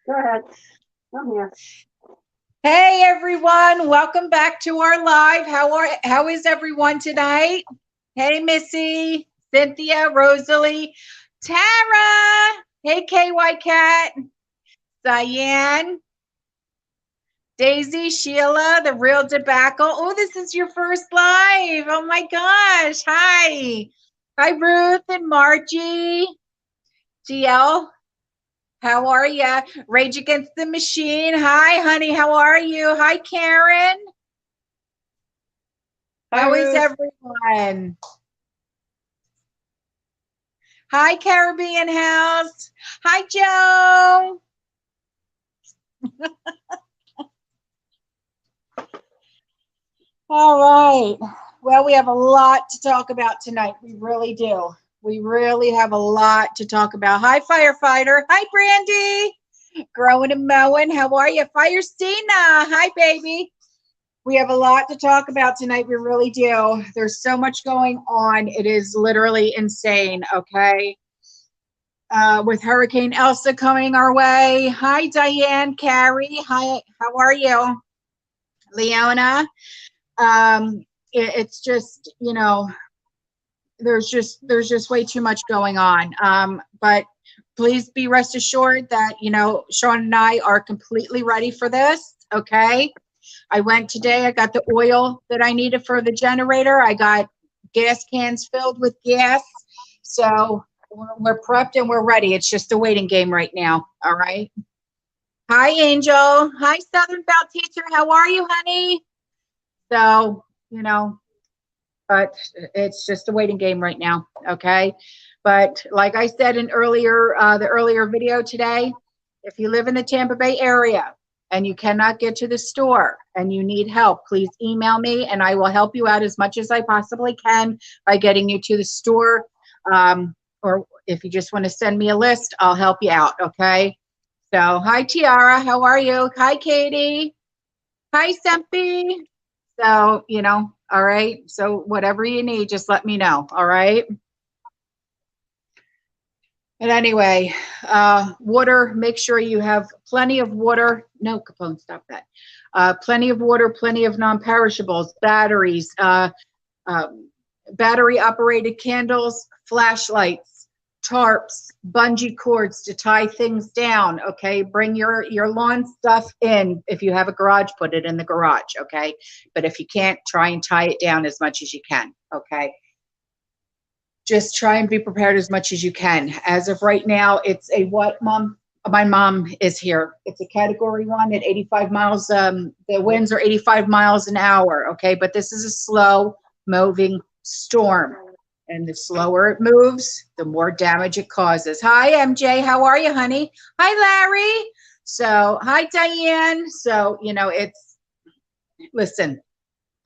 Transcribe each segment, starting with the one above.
Go ahead. I'm here. Hey everyone, welcome back to our live. How is everyone tonight? Hey Missy, Cynthia, Rosalie, Tara. Hey KY Cat, Diane, Daisy, Sheila, the real debacle. Oh, this is your first live. Oh my gosh. Hi. Hi Ruth and Margie. GL, how are ya? Rage Against the Machine. Hi honey, how are you? Hi Karen. Hi, How is Ruth. everyone? Hi, Caribbean House. Hi, Joe. All right. Well, we have a lot to talk about tonight. We really do. We really have a lot to talk about. Hi, firefighter. Hi, Brandy. Growing and mowing. How are you? Firestina. Hi, baby. We have a lot to talk about tonight. We really do. There's so much going on. It is literally insane. Okay. With Hurricane Elsa coming our way. Hi, Diane, Carrie. Hi, how are you? Leona. It's just, there's just way too much going on. But please be rest assured that, Sean and I are completely ready for this. Okay. I went today, I got the oil that I needed for the generator. I got gas cans filled with gas. So we're prepped and we're ready. It's just a waiting game right now. All right. Hi, Angel. Hi, Southern Belle teacher. How are you, honey? So, but it's just a waiting game right now. Okay. But like I said in the earlier video today, if you live in the Tampa Bay area and you cannot get to the store and you need help, please email me and I will help you out as much as I possibly can by getting you to the store. Or if you just want to send me a list, I'll help you out. Okay. So, hi, Tiara. How are you? Hi, Katie. Hi, Sempi. So, all right. So, whatever you need, just let me know. All right. And anyway, water, make sure you have plenty of water. No, Capone, stop that. Plenty of water, plenty of non perishables, batteries, battery operated candles, flashlights, tarps, bungee cords to tie things down. Okay. Bring your lawn stuff in. If you have a garage, put it in the garage. Okay. But if you can't, try and tie it down as much as you can. Okay. Just try and be prepared as much as you can. As of right now, it's a what, Mom? My mom is here. It's a category 1 at 85 miles. The winds are 85 miles an hour. Okay. But this is a slow moving storm. And the slower it moves, the more damage it causes. Hi, MJ. How are you, honey? Hi, Larry. So, hi, Diane. So, listen,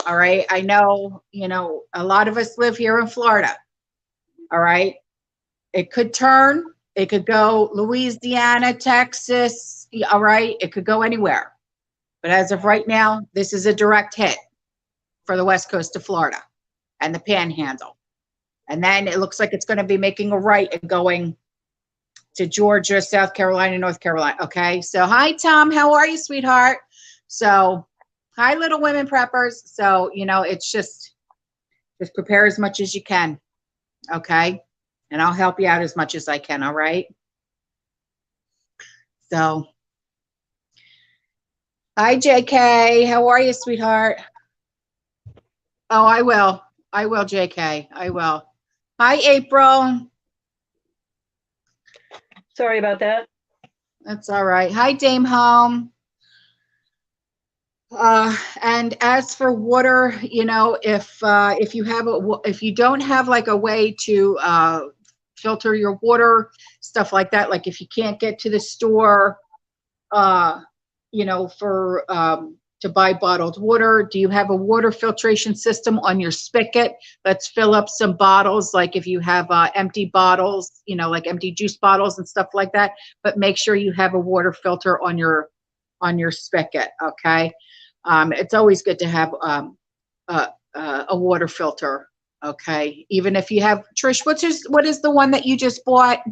all right. I know, a lot of us live here in Florida. All right. It could turn, it could go Louisiana, Texas. All right. It could go anywhere. But as of right now, this is a direct hit for the west coast of Florida and the panhandle. And then it looks like it's going to be making a right and going to Georgia, South Carolina, North Carolina. Okay. So, hi, Tom. How are you, sweetheart? So, hi, Little Women Preppers. So, it's just prepare as much as you can. Okay. And I'll help you out as much as I can. All right. So, hi, JK. How are you, sweetheart? Oh, I will. I will, JK. I will. Hi, April. Sorry about that. That's all right. Hi, Dame Home. And as for water, if you don't have like a way to filter your water, stuff like that, like if you can't get to the store, uh, for to buy bottled water, do you have a water filtration system on your spigot? Let's fill up some bottles, like if you have empty bottles, like empty juice bottles and stuff like that. But make sure you have a water filter on your spigot. Okay. It's always good to have a water filter. Okay. Even if you have, Trish, what is the one that you just bought?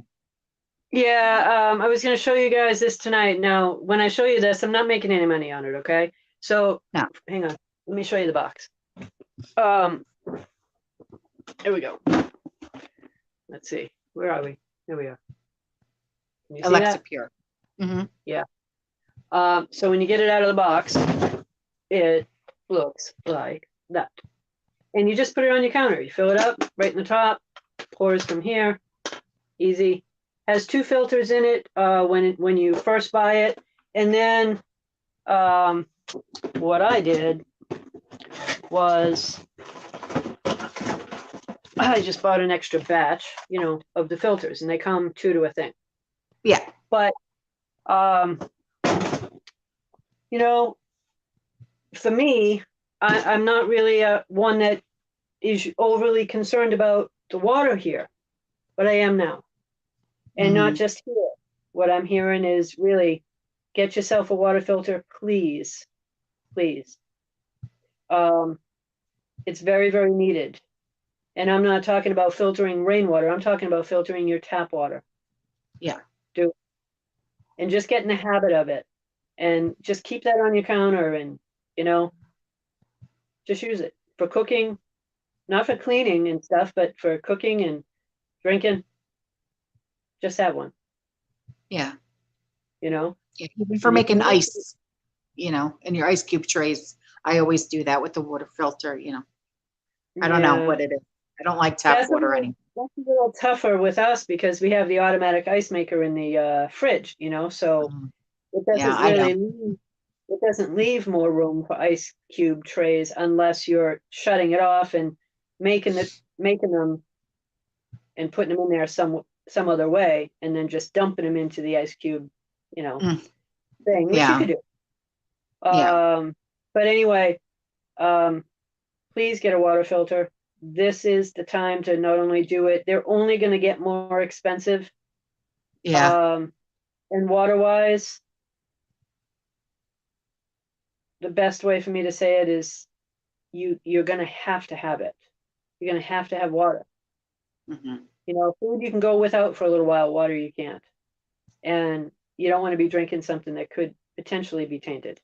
Yeah, I was gonna show you guys this tonight. Now, when I show you this, I'm not making any money on it, okay? So, No. hang on. Let me show you the box. Here we go. Let's see. Where are we? Here we are. Can you see Alexa that? Pure. Mm-hmm. Yeah. So when you get it out of the box, it looks like that. And you just put it on your counter. You fill it up right in the top, pours from here, easy. Has 2 filters in it when you first buy it. And then what I did was I just bought an extra batch, you know, of the filters, and they come 2 to a thing. Yeah. But you know, for me, I'm not really one that is overly concerned about the water here, but I am now. And not just here. What I'm hearing is really get yourself a water filter, please, please. It's very, very needed. And I'm not talking about filtering rainwater. I'm talking about filtering your tap water. Yeah. Do and just get in the habit of it, and just keep that on your counter, and you know, just use it for cooking, not for cleaning and stuff, but for cooking and drinking. Just have one. Yeah. You know. Yeah. Even for making ice, you know, in your ice cube trays, I always do that with the water filter. You know, I don't know what it is. I don't like tap water anymore. That's a little tougher with us because we have the automatic ice maker in the fridge, you know, so it doesn't really it doesn't leave more room for ice cube trays unless you're shutting it off and making them and putting them in there some other way, and then just dumping them into the ice cube, you know, thing, which you could do. But anyway, please get a water filter. This is the time to not only do it, they're only going to get more expensive. Yeah. And water wise, the best way for me to say it is you're going to have it. You're going to have water. You know, food you can go without for a little while, water you can't. And you don't want to be drinking something that could potentially be tainted.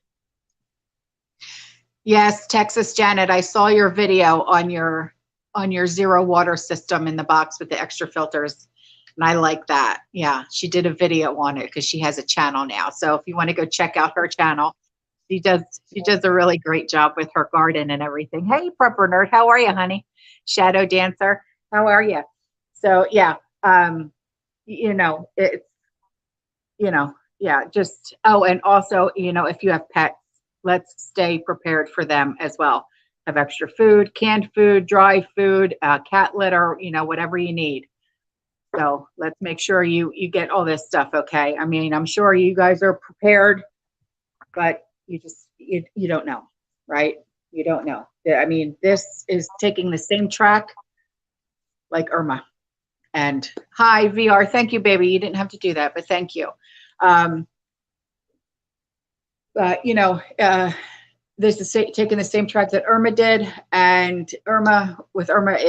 Yes, Texas Janet, I saw your video on your zero water system in the box with the extra filters, and I like that. Yeah, she did a video on it because she has a channel now. So if you want to go check out her channel, she does a really great job with her garden and everything. Hey, Prepper Nerd, how are you, honey? Shadow Dancer, how are you? So yeah, you know, it's, you know, yeah, just, oh, and also, you know, if you have pets, let's stay prepared for them as well. Have extra food, canned food, dry food, cat litter, you know, whatever you need. So let's make sure you get all this stuff, okay? I mean, I'm sure you guys are prepared, but you just, you don't know, right? You don't know. I mean, this is taking the same track like Irma. And hi, VR, thank you, baby. You didn't have to do that, but thank you. You know, this is taking the same track that Irma did, and with Irma,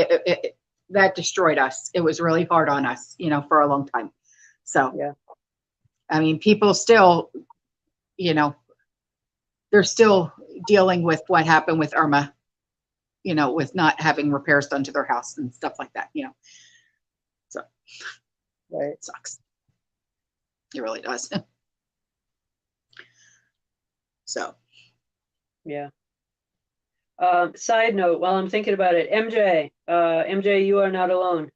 that destroyed us. It was really hard on us, you know, for a long time. So, yeah. I mean, people still, you know, they're still dealing with what happened with Irma, you know, with not having repairs done to their house and stuff like that, you know. So, right. It sucks. It really does. So, yeah. Side note, while I'm thinking about it, MJ, you are not alone.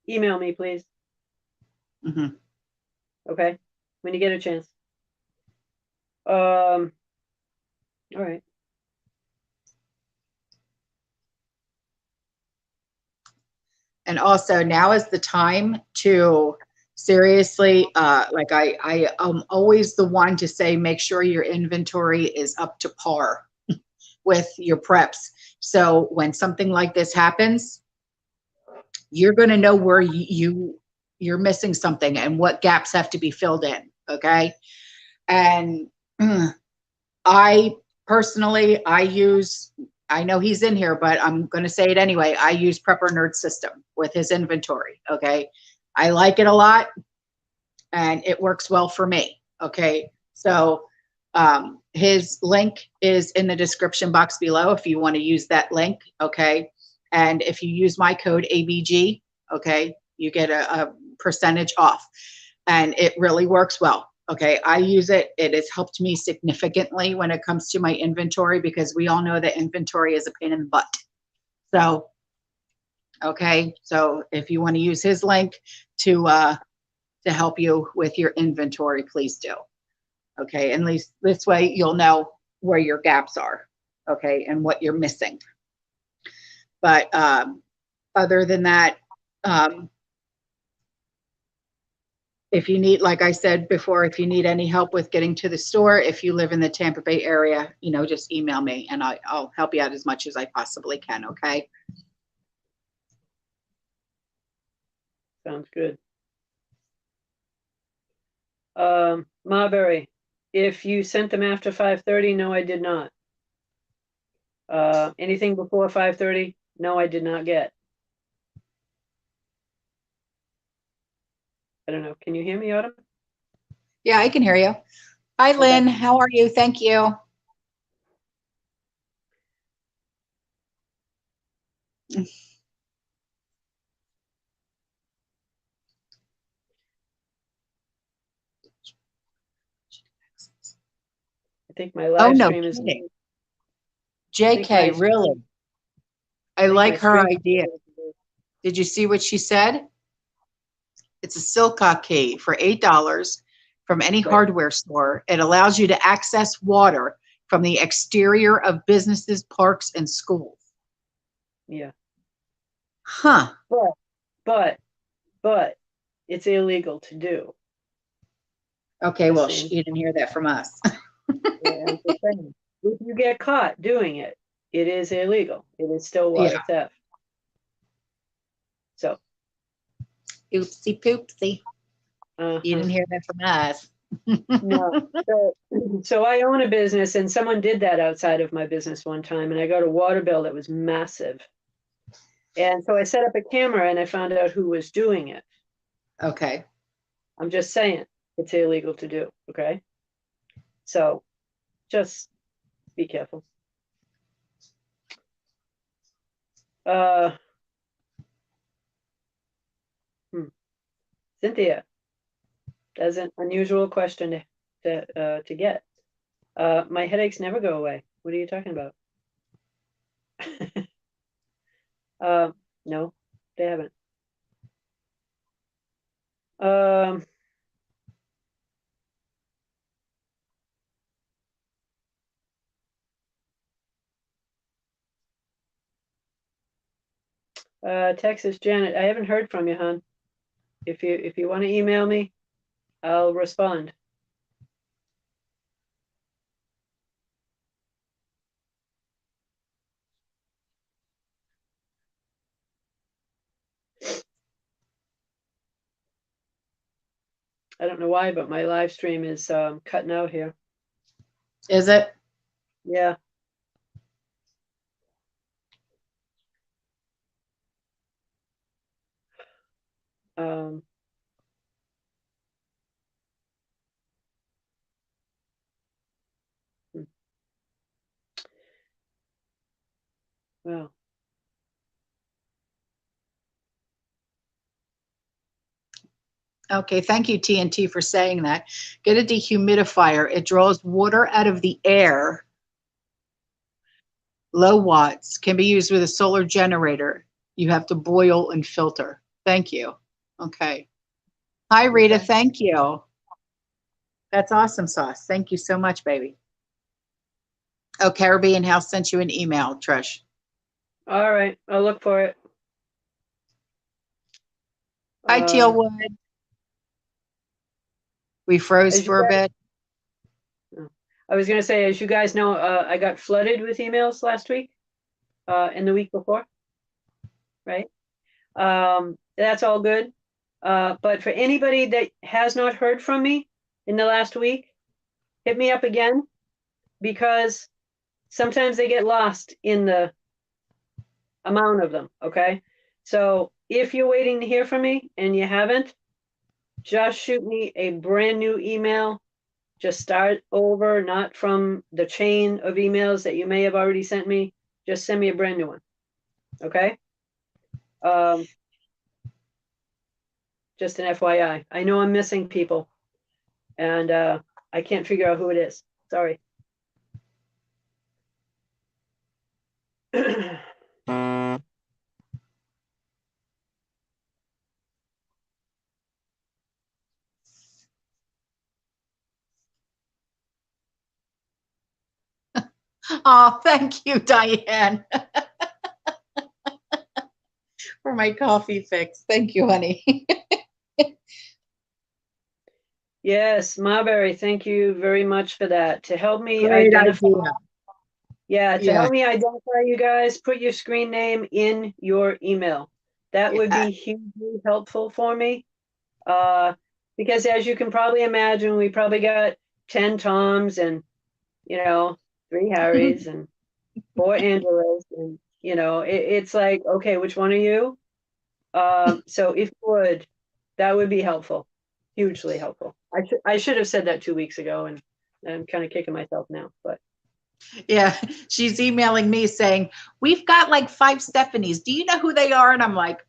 Email me, please. Okay, when you get a chance. All right. And also, now is the time to seriously, like I am always the one to say, make sure your inventory is up to par with your preps. So when something like this happens, you're going to know where you're missing something and what gaps have to be filled in. Okay. And I personally, I know he's in here, but I'm going to say it anyway. I use Prepper Nerd system with his inventory. Okay. I like it a lot. and it works well for me. Okay. So his link is in the description box below if you want to use that link. Okay. And if you use my code ABG, okay, you get a percentage off, and it really works well. Okay. I use it. It has helped me significantly when it comes to my inventory, because we all know that inventory is a pain in the butt. So, okay. So if you want to use his link to help you with your inventory, please do. Okay. And at least this way you'll know where your gaps are. Okay. And what you're missing. But other than that, if you need, like I said before, if you need any help with getting to the store, if you live in the Tampa Bay area, you know, just email me and I'll help you out as much as I possibly can. Okay. Sounds good. Marbury, if you sent them after 5:30, no, I did not. Anything before 5:30, no, I did not get. I don't know. Can you hear me, Autumn? Yeah, I can hear you. Hi, Lynn. Okay. How are you? Thank you. I think my live stream is. JK, really? I like her idea. Did you see what she said? It's a Silca key for $8 from any hardware store. It allows you to access water from the exterior of businesses, parks, and schools. Yeah. Huh. But it's illegal to do. Okay, well, you didn't hear that from us. Yeah, I'm just saying, if you get caught doing it, it is illegal. It is still water theft. So. Oopsie poopsie. You didn't hear that from us. No. So I own a business, and someone did that outside of my business one time, and I got a water bill that was massive. And so I set up a camera and I found out who was doing it. Okay. I'm just saying it's illegal to do. Okay. So just be careful. Cynthia, that's an unusual question to get. My headaches never go away. What are you talking about? No, they haven't. Texas Janet, I haven't heard from you, hon. If you want to email me, I'll respond. I don't know why, but my live stream is cutting out here. Is it? Yeah. Well. Okay, thank you, TNT, for saying that. Get a dehumidifier. It draws water out of the air. Low watts. Can be used with a solar generator. You have to boil and filter. Thank you. Okay. Hi, Rita. Okay. Thank you. That's awesome sauce. Thank you so much, baby. Oh, Caribbean House sent you an email, Trish. All right. I'll look for it. Hi, Tealwood. We froze for a bit. I was going to say, as you guys know, I got flooded with emails last week and the week before, right? That's all good. But for anybody that has not heard from me in the last week, hit me up again, because sometimes they get lost in the amount of them, okay? So if you're waiting to hear from me and you haven't, just shoot me a brand new email. Just start over, not from the chain of emails that you may have already sent me. Just send me a brand new one. Okay? Just an FYI. I know I'm missing people, and I can't figure out who it is. Sorry. Oh, thank you, Diane, for my coffee fix. Thank you, honey. Yes, Marbury, thank you very much for that. To help me Great identify. idea. To help me identify you guys, put your screen name in your email. That would be hugely helpful for me. Because as you can probably imagine, we probably got 10 Toms and, 3 Harrys and 4 Angelas. And, it's like, okay, which one are you? So if you would, that would be helpful. Hugely helpful. I should have said that 2 weeks ago, and I'm kind of kicking myself now, but. Yeah, she's emailing me saying, we've got like 5 Stephanies. Do you know who they are? And I'm like,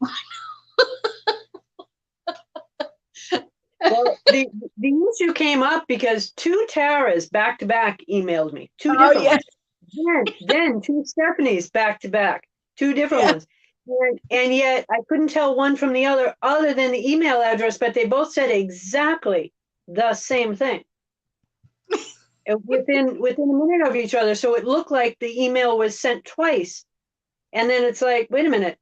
well, the issue came up because 2 Taras back to back emailed me, 2 different ones. Then 2 Stephanies back to back, 2 different ones. And yet I couldn't tell one from the other than the email address, but they both said exactly the same thing. within a minute of each other. So it looked like the email was sent twice. And then it's like, wait a minute,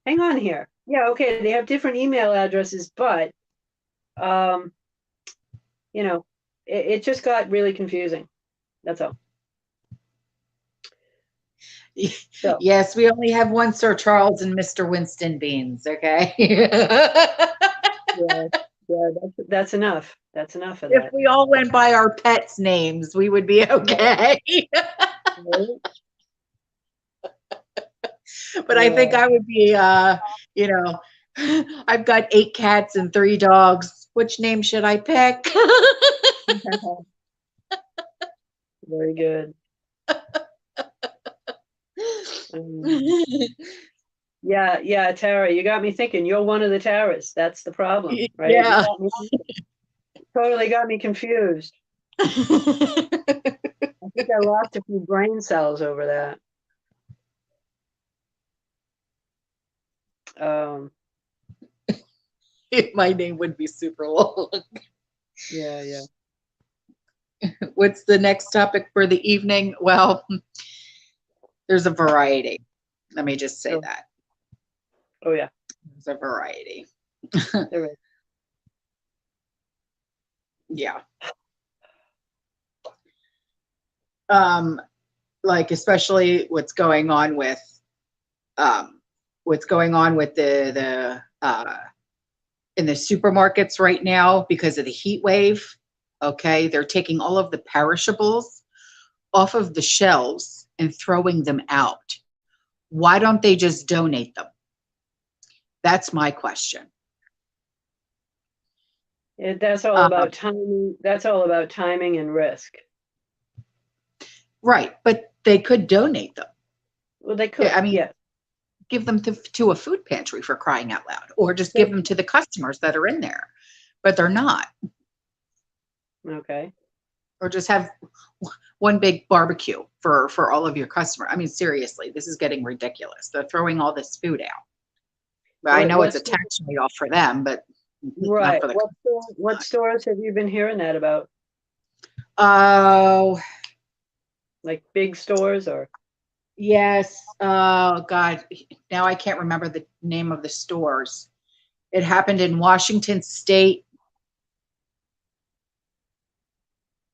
hang on here. Yeah, okay, they have different email addresses, but it just got really confusing. That's all. So. Yes, we only have one Sir Charles and Mr. Winston Beans, okay? That's enough. That's enough of that. If we all went by our pets' names, we would be okay. But I think I would be, I've got 8 cats and 3 dogs. Which name should I pick? Very good. Yeah, Tara, you got me thinking. You're one of the Taras. That's the problem, right? Yeah. Totally got me confused. I think I lost a few brain cells over that. My name would be super long. Yeah. What's the next topic for the evening? Well, there's a variety. Let me just say that. Oh, yeah. There's a variety. There is. Yeah. Like especially what's going on with the in the supermarkets right now because of the heat wave. Okay, they're taking all of the perishables off of the shelves and throwing them out. Why don't they just donate them? That's my question. That's all about timing. That's all about timing and risk. Right, but they could donate them. Well, they could. I mean, yeah. Give them to a food pantry, for crying out loud, or just give them to the customers that are in there, but they're not. Okay. Or just have one big barbecue for all of your customers. I mean, seriously, this is getting ridiculous. They're throwing all this food out. But I know it's a tax write-off for them, but right. Not for the what stores have you been hearing that about? Oh, like big stores or? Yes. Oh God. Now I can't remember the name of the stores. It happened in Washington State.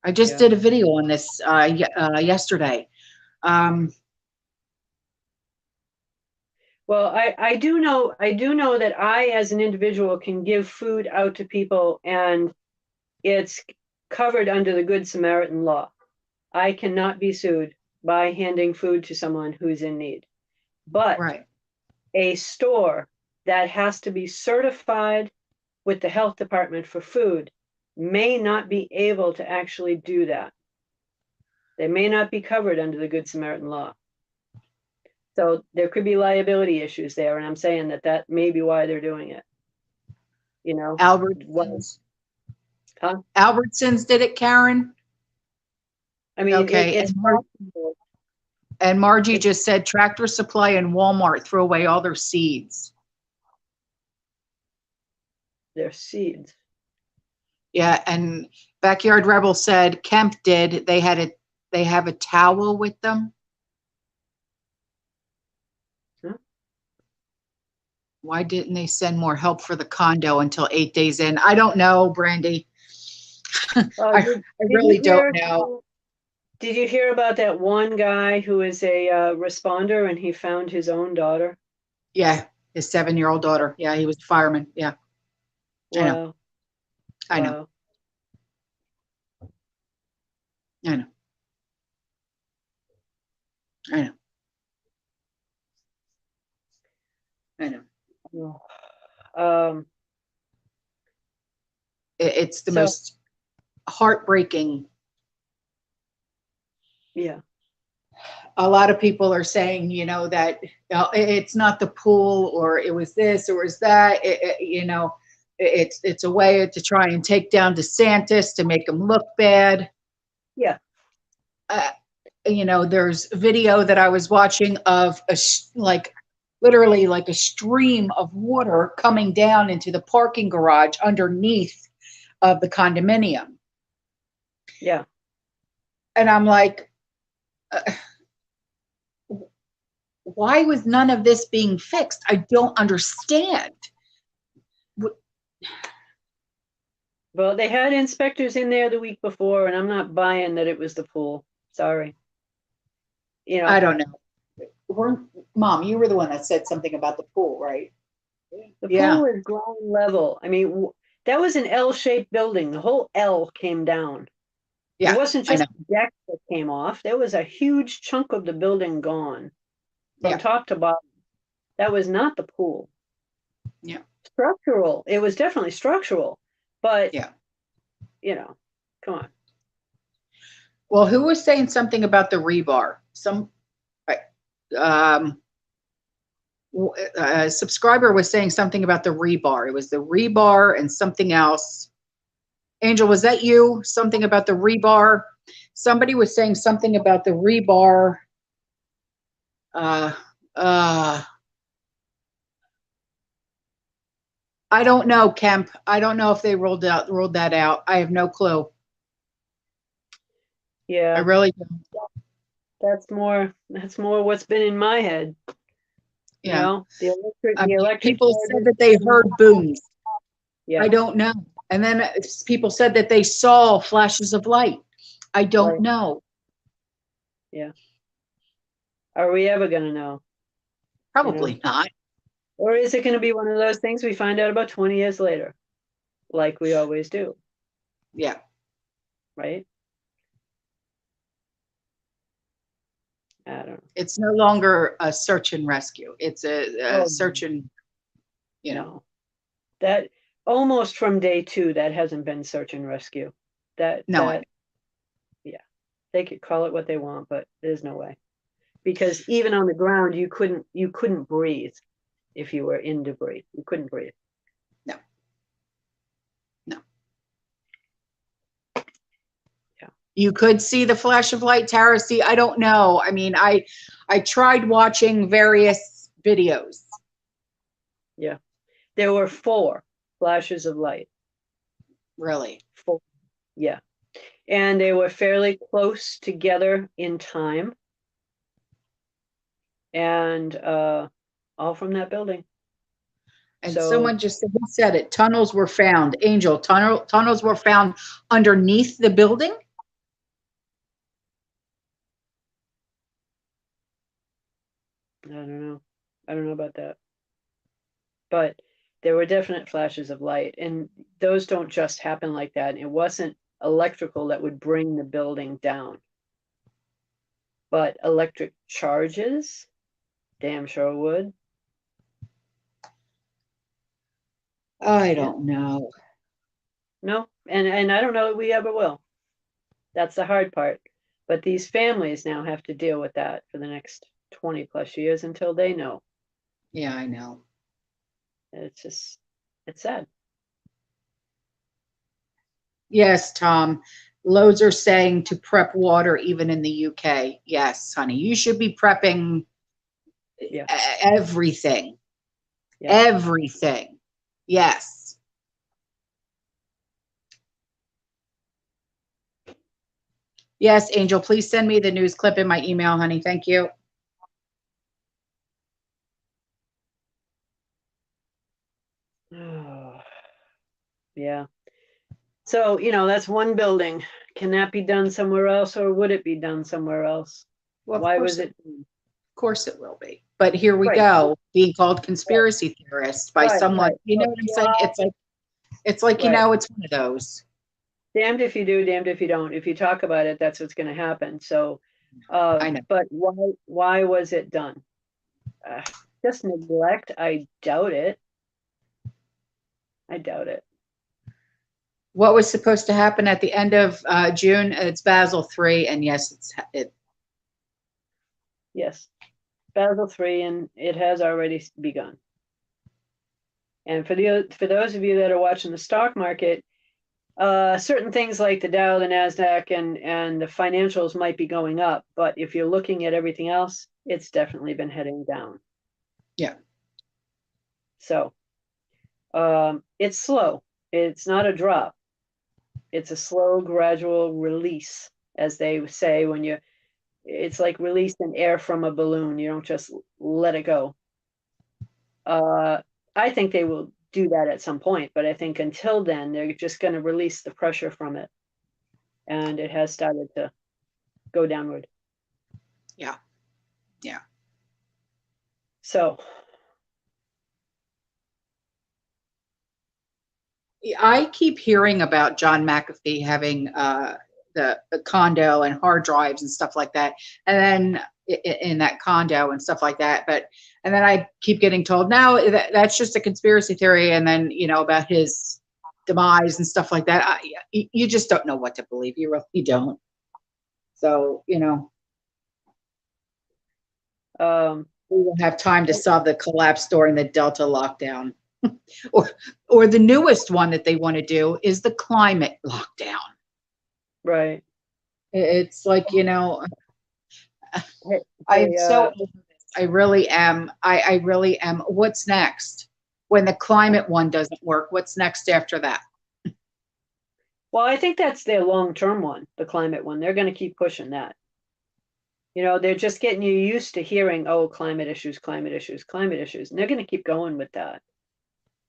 I just did a video on this yesterday. Well, I do know that I, as an individual, can give food out to people, and it's covered under the Good Samaritan law. I cannot be sued by handing food to someone who's in need. But a store that has to be certified with the health department for food may not be able to actually do that. They may not be covered under the Good Samaritan law. So there could be liability issues there, and I'm saying that may be why they're doing it. You know, Albertsons. Huh? Albertsons did it, Karen. I mean, okay. it's possible. And Margie just said Tractor Supply and Walmart throw away all their seeds. Their seeds. Yeah, and Backyard Rebel said Kemp did. They have a towel with them. Huh? Why didn't they send more help for the condo until 8 days in? I don't know, Brandy. I really don't know. Did you hear about that one guy who is a responder and he found his own daughter? Yeah, his 7-year-old daughter. Yeah, he was a fireman. Yeah. Wow. I know. Wow. I know. I know. I know. I know. It's the most heartbreaking. Yeah. A lot of people are saying, you know, that it's not the pool, or it was this, or it was that. You know, it's a way to try and take down DeSantis to make him look bad. Yeah. You know, there's a video that I was watching of literally like a stream of water coming down into the parking garage underneath of the condominium. Yeah. And I'm like, why was none of this being fixed? I don't understand. Well, they had inspectors in there the week before, and I'm not buying that it was the pool. Sorry. You know, I don't know. Mom, you were the one that said something about the pool, right? The pool is ground level. I mean, that was an L-shaped building. The whole L came down. Yeah, it wasn't just the deck that came off. There was a huge chunk of the building gone from top to bottom. That was not the pool. Yeah. Structural. It was definitely structural, but you know, come on. Well, who was saying something about the rebar? A subscriber was saying something about the rebar. It was the rebar and something else. Angel, was that you? Something about the rebar? Somebody was saying something about the rebar. I don't know, Kemp. I don't know if they rolled that out. I have no clue. Yeah. I really don't. That's more what's been in my head. You know, the electric people said that they heard booms. Yeah. I don't know. And then people said that they saw flashes of light. I don't know. Yeah. Are we ever going to know? Probably not. Or is it going to be one of those things we find out about 20 years later, like we always do? Yeah. Right? I don't know. It's no longer a search and rescue. It's a search and, you know. That almost from day 2, that hasn't been search and rescue. Yeah. They could call it what they want, but there's no way. Because even on the ground, you couldn't breathe if you were in debris. You couldn't breathe. No. Yeah. You could see the flash of light, Tara. See, I don't know. I mean, I tried watching various videos. Yeah. There were 4 flashes of light. Really? 4. Yeah. And they were fairly close together in time. And all from that building. And someone just said it. Tunnels were found. Angel, tunnels were found underneath the building? I don't know. I don't know about that. But there were definite flashes of light. And those don't just happen like that. It wasn't electrical that would bring the building down. But electric charges, damn sure would. I don't know. No, and I don't know that we ever will. That's the hard part. But these families now have to deal with that for the next 20 plus years until they know. Yeah, I know. It's just, it's sad. Yes, Tom. Loads are saying to prep water even in the UK. Yes, honey, you should be prepping Yeah. everything. Yeah. Everything. Yes. Yes, Angel, please send me the news clip in my email, honey. Thank you. Yeah. So, that's one building. Can that be done somewhere else, or would it be done somewhere else? Well, Why was it? of course it will be. But here we Right. go, being called conspiracy theorists by someone. Right. You know what I'm saying? It's like, Right. it's one of those. Damned if you do, damned if you don't. If you talk about it, that's what's going to happen. So, I know. but why was it done? Just neglect? I doubt it. I doubt it. What was supposed to happen at the end of June? It's Basel III, and yes, Yes, Basel III, and it has already begun. And for those of you that are watching the stock market, certain things like the Dow, the Nasdaq, and the financials might be going up, but if you're looking at everything else, it's definitely been heading down. Yeah. So, it's slow. It's not a drop. It's a slow, gradual release, as they say when it's like releasing air from a balloon. You don't just let it go. I think they will do that at some point, but I think until then, they're just going to release the pressure from it. And it has started to go downward. Yeah. Yeah. So I keep hearing about John McAfee having the condo and hard drives and stuff like that, and then in that condo and stuff like that. And then I keep getting told, no, that's just a conspiracy theory. And then about his demise and stuff like that. You just don't know what to believe. You really don't. So we will have time to solve the collapse during the Delta lockdown. or the newest one that they want to do is the climate lockdown. right. It's like, I'm so I really am. I really am. What's next? When the climate one doesn't work, what's next after that? Well, I think that's their long-term one, the climate one. They're going to keep pushing that. They're just getting you used to hearing, oh, climate issues, climate issues, climate issues. And they're going to keep going with that.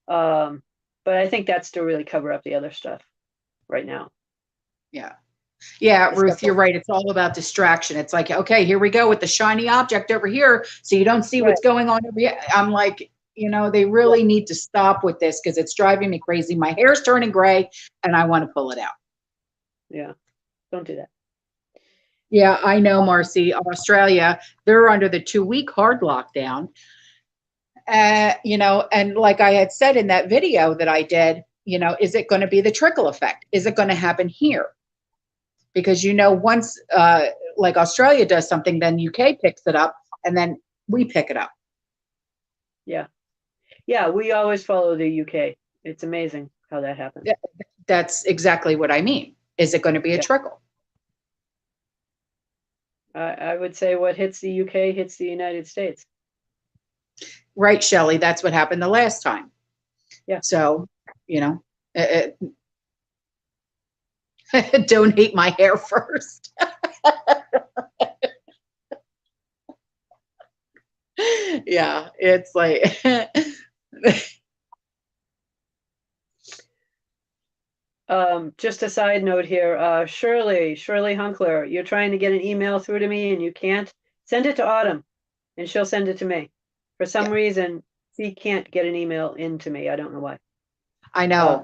But I think that's to really cover up the other stuff right now. Yeah. Yeah, Ruth, you're right. It's all about distraction. It's like, okay, here we go with the shiny object over here. So you don't see what's going on over here. I'm like, they really need to stop with this because it's driving me crazy. My hair's turning gray and I want to pull it out. Yeah. Don't do that. Yeah, I know, Marcy. Australia, they're under the 2-week hard lockdown. And like I had said in that video that I did, is it going to be the trickle effect? Is it going to happen here? Because once like Australia does something, then UK picks it up, and then we pick it up. Yeah. Yeah, we always follow the UK. It's amazing how that happens. That's exactly what I mean. Is it going to be a trickle? I would say what hits the UK hits the United States. Right, Shelley. That's what happened the last time. Yeah. So, donate my hair first. Yeah, it's like just a side note here, Shirley Hunkler, you're trying to get an email through to me and you can't. Send it to Autumn and she'll send it to me. For some reason, she can't get an email into me. I don't know why. I know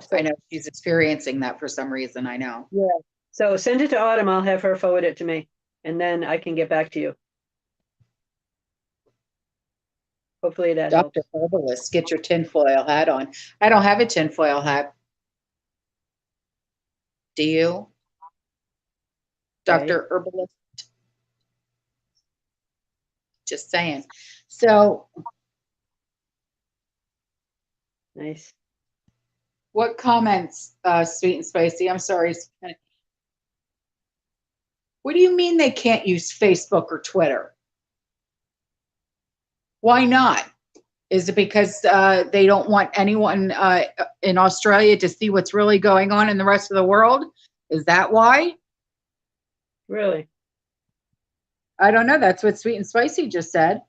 she's experiencing that for some reason. I know. Yeah. So send it to Autumn. I'll have her forward it to me and then I can get back to you. Hopefully that helps. Dr. Herbalist, get your tinfoil hat on. I don't have a tinfoil hat. Do you? Okay. Dr. Herbalist? Just saying. So, Nice. what comments, Sweet and Spicy? I'm sorry. What do you mean they can't use Facebook or Twitter? Why not? Is it because they don't want anyone in Australia to see what's really going on in the rest of the world? Is that why? Really? I don't know. That's what Sweet and Spicy just said.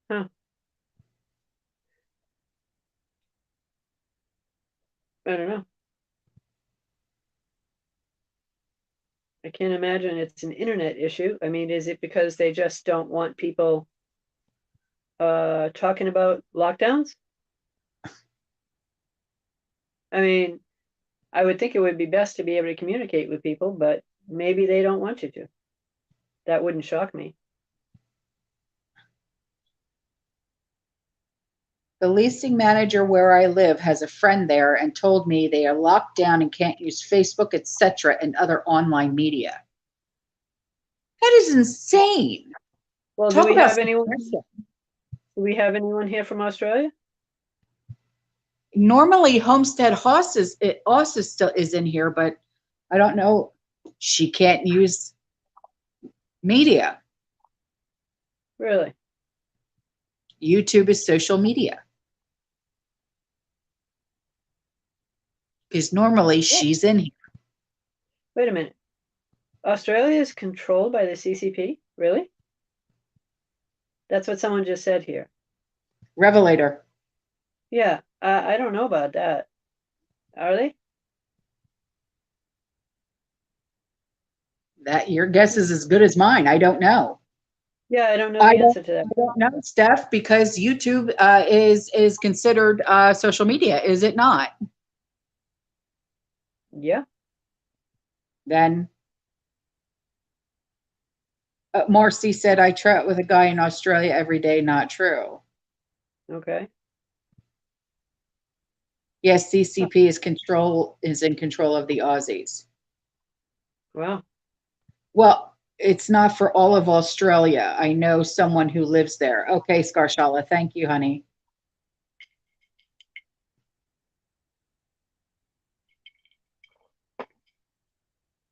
Huh. I don't know. I can't imagine it's an internet issue. I mean, is it because they just don't want people talking about lockdowns? I mean, I would think it would be best to be able to communicate with people, but maybe they don't want you to. That wouldn't shock me. The leasing manager where I live has a friend there and told me they are locked down and can't use Facebook, etc., and other online media. That is insane. Well, Talk do we about have anyone? suppression. Do we have anyone here from Australia? Normally, Homestead Hoss it also still is in here, but I don't know. She can't use media. Really? YouTube is social media. Because normally she's in here. Wait a minute. Australia is controlled by the CCP? Really? That's what someone just said here. Revelator. Yeah, I don't know about that. Are they? That your guess is as good as mine. I don't know. Yeah, I don't know the answer to that. I don't know, Steph, because YouTube is considered social media, is it not? Yeah. Then Marcy said, I chat with a guy in Australia every day. Not true. Okay. Yes, CCP is in control of the Aussies. Wow. Well, it's not for all of Australia. I know someone who lives there. Okay, Skarshala, thank you, honey.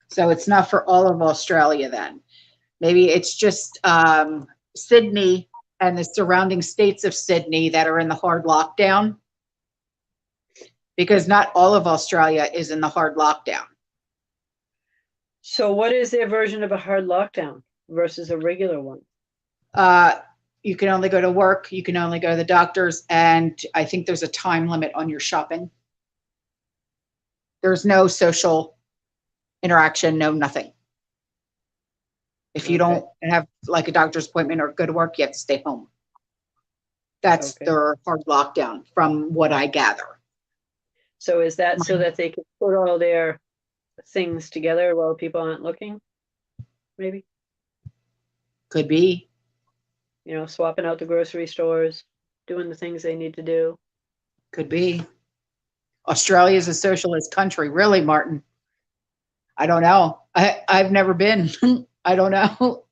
So it's not for all of Australia then. Maybe it's just Sydney and the surrounding states of Sydney that are in the hard lockdown, because not all of Australia is in the hard lockdown. So what is their version of a hard lockdown versus a regular one? You can only go to work, you can only go to the doctors, and I think there's a time limit on your shopping. There's no social interaction, no nothing. If you don't have like a doctor's appointment or go to work, you have to stay home. That's their hard lockdown from what I gather. So is that so that they can put all their things together while people aren't looking? Maybe? Could be. You know, swapping out the grocery stores, doing the things they need to do. Could be. Australia is a socialist country. Really, Martin? I don't know. I've never been. I don't know.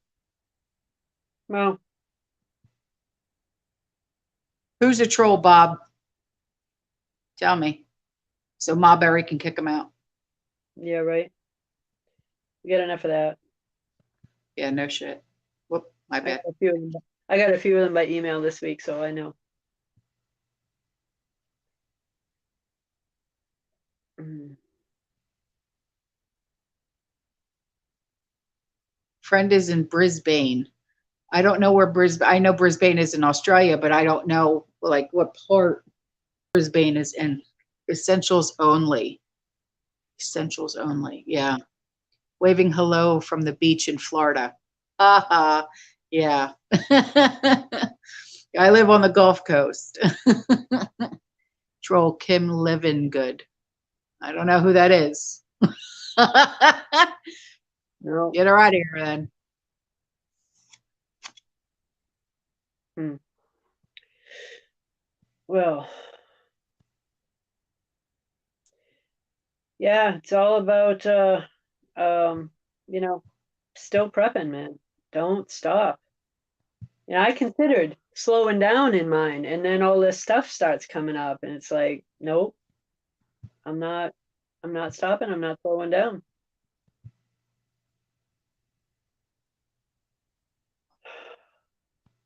Well, who's a troll, Bob? Tell me. So Marbury can kick him out. Yeah, right. We get enough of that. Yeah, no shit. Whoop, my bad. I got a few of them by email this week, so I know. Friend is in Brisbane. I don't know where Brisbane. I know Brisbane is in Australia, but I don't know like what part Brisbane is in. Essentials only. Essentials only. Yeah. Waving hello from the beach in Florida. Haha. Yeah. I live on the Gulf Coast. Troll Kim Livingood. I don't know who that is. No. Get her out of here then. Well, yeah, it's all about, you know, still prepping, man. Don't stop. You know, I considered slowing down in mine, and then all this stuff starts coming up, and it's like, nope, I'm not stopping. I'm not slowing down.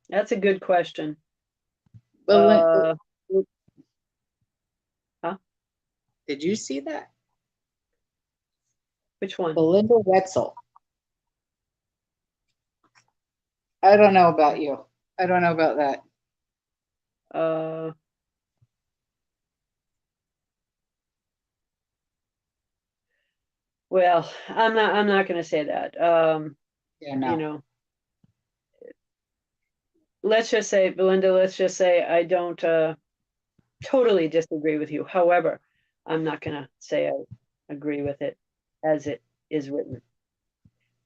That's a good question. Huh? Did you see that? Which one? Belinda Wetzel. I don't know about you. I don't know about that. Well, I'm not going to say that. Yeah, no. You know, let's just say, Belinda, let's just say I don't totally disagree with you. However, I'm not going to say I agree with it as it is written.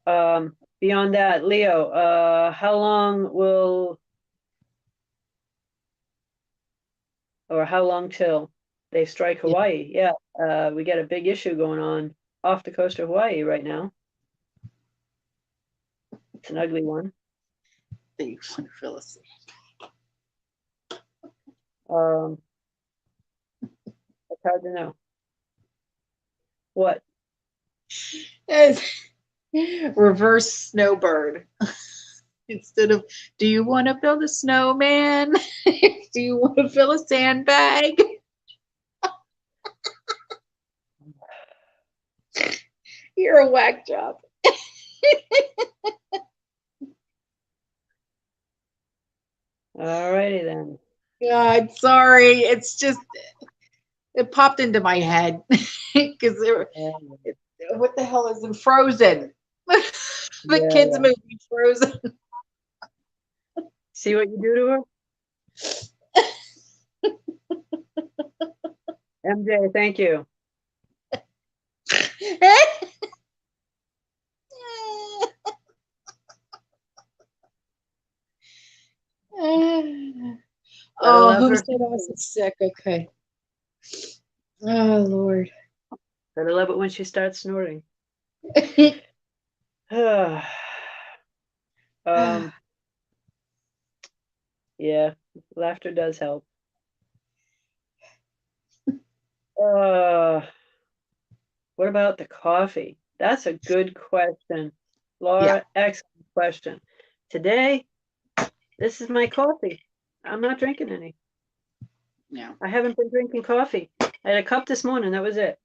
Beyond that, Leo, how long till they strike Hawaii? Yeah, we got a big issue going on off the coast of Hawaii right now. It's an ugly one. It's hard to know. What? Reverse snowbird. Instead of, do you want to build a snowman? Do you want to fill a sandbag? You're a whack job. All righty then. God, sorry. It's just, it popped into my head because what the hell is in Frozen? The kids movie Frozen. See what you do to her? MJ, thank you. Oh, who said I was sick? Okay. Oh, Lord. Gotta love it when she starts snoring. Yeah, laughter does help. What about the coffee? That's a good question. Laura, excellent question. Today, this is my coffee. I'm not drinking any. No. I haven't been drinking coffee. I had a cup this morning. That was it.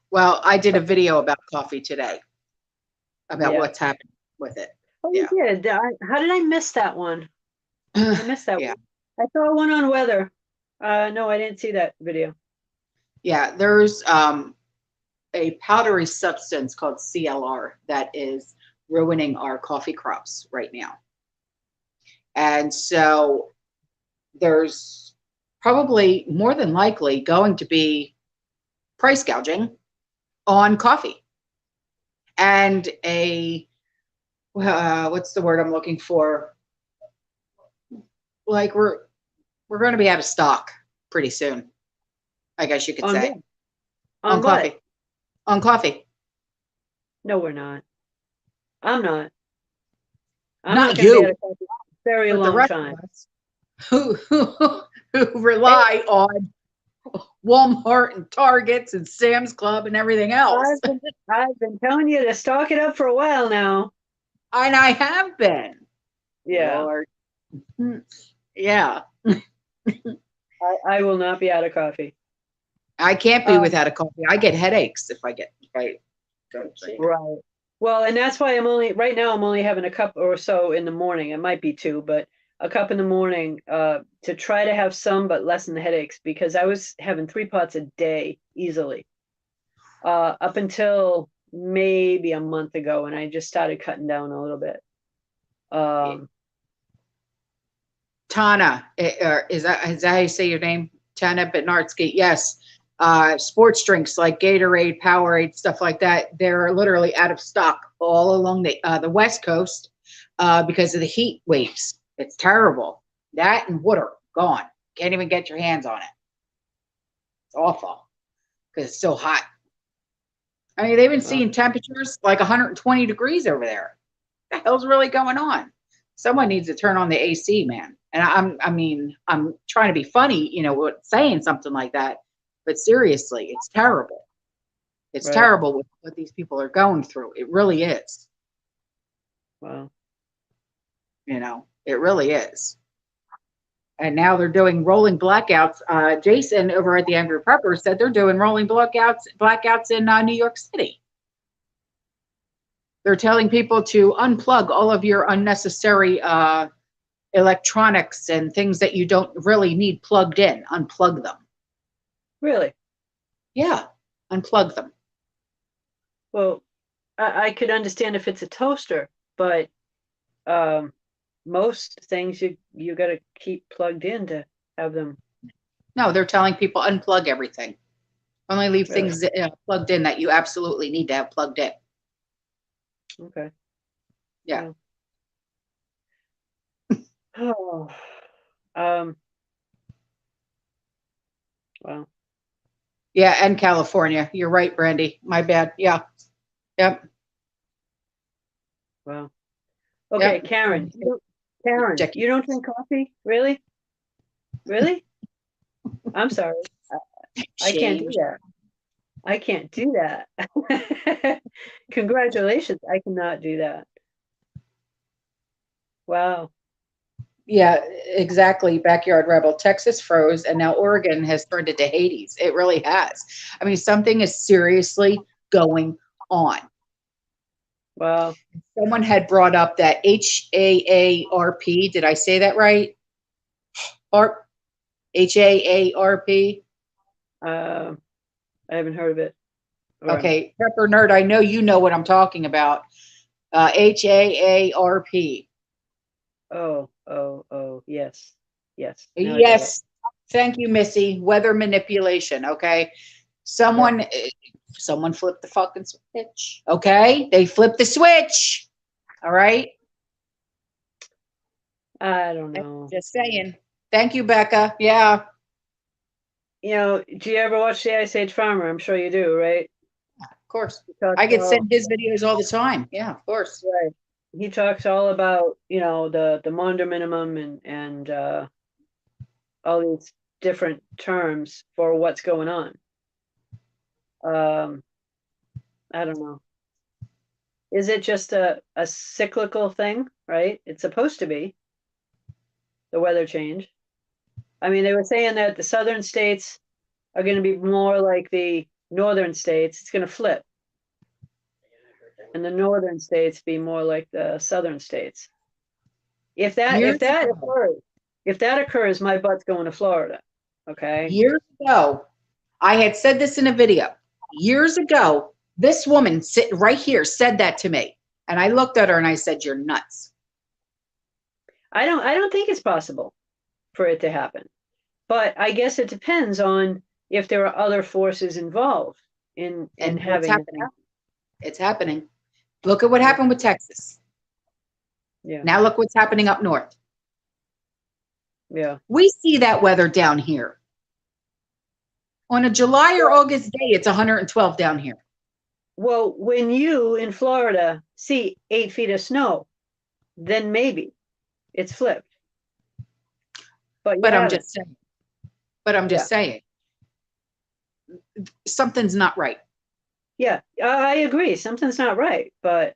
Well, I did a video about coffee today, about what's happening with it. Oh, you did? How did I miss that one? I missed that one. I saw one on weather. No, I didn't see that video. Yeah, there's a powdery substance called CLR that is ruining our coffee crops right now. And so there's probably more than likely going to be price gouging on coffee. And what's the word I'm looking for? Like we're going to be out of stock pretty soon, I guess you could say. On coffee. On coffee. No, we're not. I'm not. I'm not you. Be out of coffee for a very long time. Who rely on Walmart and Targets and Sam's Club and everything else. I've been telling you to stock it up for a while now. And I have been. Yeah. Lord. Yeah. I will not be out of coffee. I can't be without a coffee. I get headaches if I don't drink. Right. Well, and that's why I'm only having a cup or so in the morning. It might be 2, but a cup in the morning to try to have some but lessen the headaches, because I was having 3 pots a day easily up until maybe a month ago, and I just started cutting down a little bit. Tana, is that how you say your name? Tana Bednarski. Yes. Sports drinks like Gatorade, Powerade, stuff like that, they're literally out of stock all along the West Coast because of the heat waves. It's terrible. That and water gone. Can't even get your hands on it. It's awful because it's so hot. I mean, they've been seeing temperatures like 120 degrees over there. What the hell's really going on? Someone needs to turn on the AC, man. And I'm trying to be funny, you know, saying something like that. But seriously, it's terrible. It's terrible what these people are going through. It really is. Wow. You know, it really is. And now they're doing rolling blackouts. Jason over at the Angry Prepper said they're doing rolling blackouts in New York City. They're telling people to unplug all of your unnecessary electronics and things that you don't really need plugged in. Unplug them. Really? Yeah, unplug them. Well, I could understand if it's a toaster, but most things you got to keep plugged in to have them. No, they're telling people unplug everything. Only leave things plugged in that you absolutely need to have plugged in. Okay. Yeah. Oh. Wow. Yeah, and California. You're right, Brandy. My bad. Yeah. Yep. Wow. Okay, Yep. Karen, you don't drink coffee? Really? Really? I'm sorry. I can't do that. I can't do that. Congratulations. I cannot do that. Wow. Yeah, exactly. Backyard Rebel. Texas froze, and now Oregon has turned into Hades. It really has. I mean, something is seriously going on. Wow. Someone had brought up that HAARP. Did I say that right? HAARP. I haven't heard of it. Okay, Prepper Nerd, I know you know what I'm talking about. HAARP. Oh, yes. Yes. Yes. Thank you, Missy. Weather manipulation. Okay. Someone flipped the fucking switch. Okay. They flipped the switch. All right. I don't know. Just saying. Thank you, Becca. Yeah. You know, do you ever watch the Ice Age Farmer? I'm sure you do, right? Of course. I get sent his videos all the time. Yeah, of course. Right. He talks all about, you know, the Maunder minimum and all these different terms for what's going on. I don't know. Is it just a cyclical thing, right? It's supposed to be the weather change. I mean, they were saying that the southern states are going to be more like the northern states. It's going to flip. And the northern states be more like the southern states. If that occurs, my butt's going to Florida. Okay. Years ago, I had said this in a video. Years ago, this woman sitting right here said that to me. And I looked at her and I said, "You're nuts." I don't think it's possible for it to happen. But I guess it depends on if there are other forces involved in having it. It's happening. Look at what happened with Texas. Yeah. Now look what's happening up north. Yeah. We see that weather down here. On a July or August day, it's 112 down here. Well, when you in Florida see 8 feet of snow, then maybe it's flipped. But I'm just saying. But I'm just saying. Something's not right. Yeah, I agree. Something's not right, but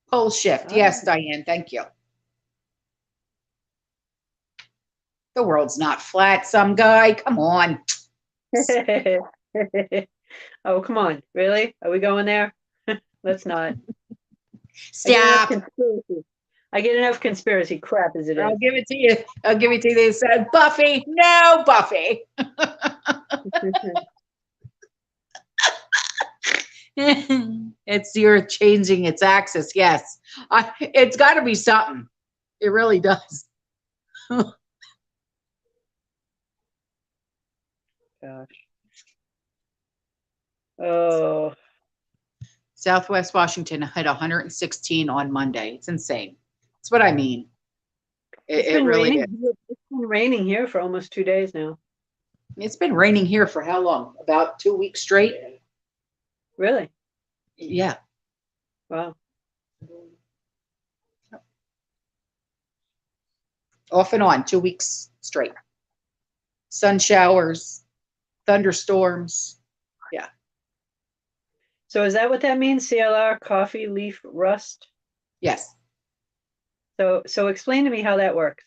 pole shift. Yes, Diane, thank you. The world's not flat, some guy. Come on. Oh, come on. Really? Are we going there? Let's not. Stop. I get enough conspiracy crap as it is. I'll give it to you. I'll give it to you. They said, Buffy. No, Buffy. It's the earth changing its axis. Yes. It's got to be something. It really does. Gosh. Oh, Southwest Washington hit 116 on Monday. It's insane. That's what I mean. It really is. It's been raining here for almost 2 days now. It's been raining here for how long? About 2 weeks straight? Really? Yeah. Wow. Off and on, 2 weeks straight. Sun showers, thunderstorms. Yeah. So is that what that means? CLR, coffee leaf rust? Yes. So explain to me how that works.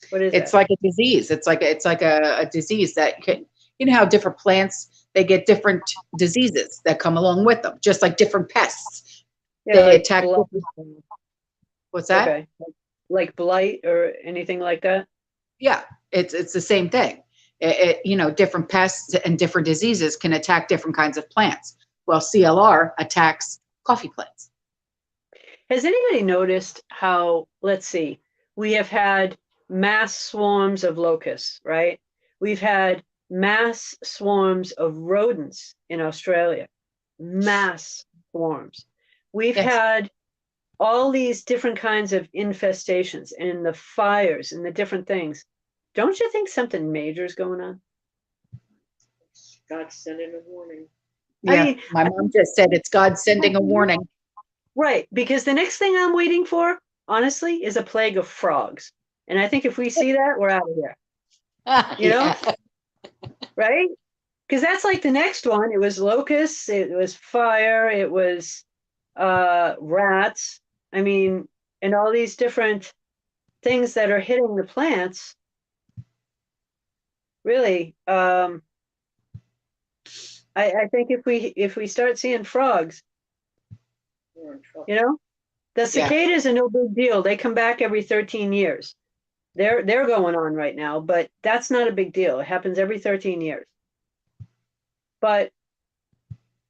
What is It's that? like a disease. It's like a disease that can, you know how different plants, they get different diseases that come along with them, just like different pests. Yeah, They like attack. blight. What's that? Okay. Like blight or anything like that? Yeah, it's the same thing. You know, different pests and different diseases can attack different kinds of plants. Well, CLR attacks coffee plants. Has anybody noticed how, let's see, we have had mass swarms of locusts, right? We've had mass swarms of rodents in Australia, mass swarms. We've Yes. had all these different kinds of infestations and the fires and the different things. Don't you think something major is going on? God sending a warning. Yeah, I mean, my mom just said it's God sending a warning. right, because the next thing I'm waiting for, honestly, is a plague of frogs. And I think if we see that, we're out of here. You know, Yeah. right? Because that's like the next one. It was locusts, it was fire, it was rats. I mean, and all these different things that are hitting the plants. Really, I think if we start seeing frogs, We're in trouble. you know, the Yeah. cicadas are no big deal. They come back every 13 years. They're going on right now, but that's not a big deal. It happens every 13 years. But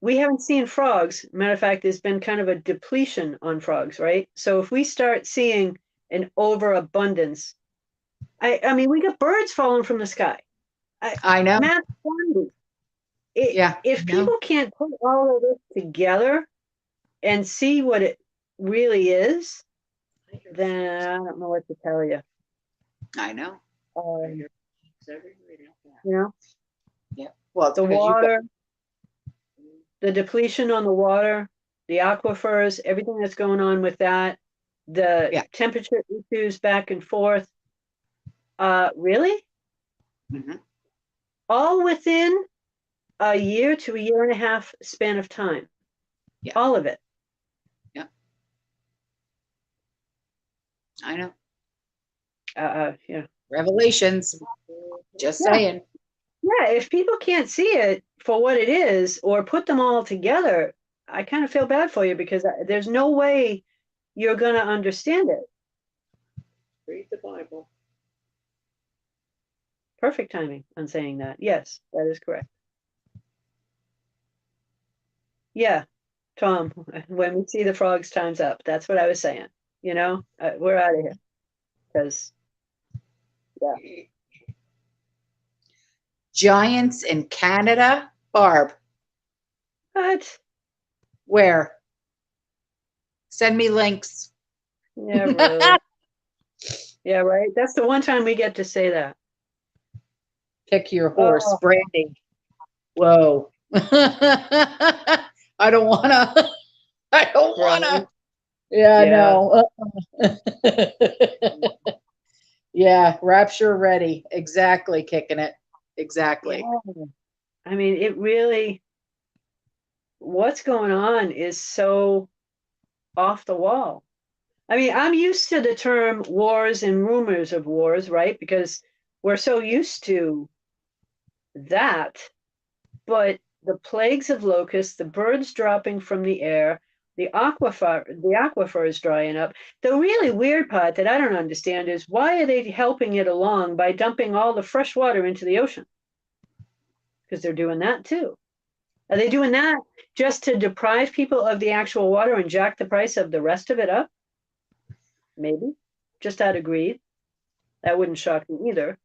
we haven't seen frogs. Matter of fact, there's been kind of a depletion on frogs, right? So if we start seeing an overabundance, I mean, we got birds falling from the sky. I know. Mass quantities. Yeah. If I know. people can't put all of this together and see what it really is, then I don't know what to tell you. I know. You Yeah. know, Yeah. Well, it's the because you've got, water, the depletion on the water, the aquifers, everything that's going on with that, the Yeah. temperature issues back and forth. Really? Mhm. All within a year to a year and a half span of time. Yeah. All of it. Yeah. I know. Yeah. Revelations. Just Yeah. saying. Yeah, if people can't see it for what it is or put them all together, I kind of feel bad for you because there's no way you're going to understand it. Read the Bible. Perfect timing on saying that. Yes, that is correct. Yeah, Tom, when we see the frogs, time's up. That's what I was saying. You know, we're out of here because, yeah. Giants in Canada. Barb, What? where? Send me links. Yeah, really. Yeah, right. That's the one time we get to say that. Pick your horse, Oh, Brandy. Whoa. I don't wanna. I don't right. wanna. Yeah, Yeah. no. Yeah, rapture ready. Exactly, kicking it. Exactly. Yeah. I mean, it really, what's going on is so off the wall. I mean, I'm used to the term wars and rumors of wars, right? Because we're so used to that. But the plagues of locusts, the birds dropping from the air, the aquifer is drying up. The really weird part that I don't understand is why are they helping it along by dumping all the fresh water into the ocean? Because they're doing that too. Are they doing that just to deprive people of the actual water and jack the price of the rest of it up? Maybe. Just out of greed. That wouldn't shock me either.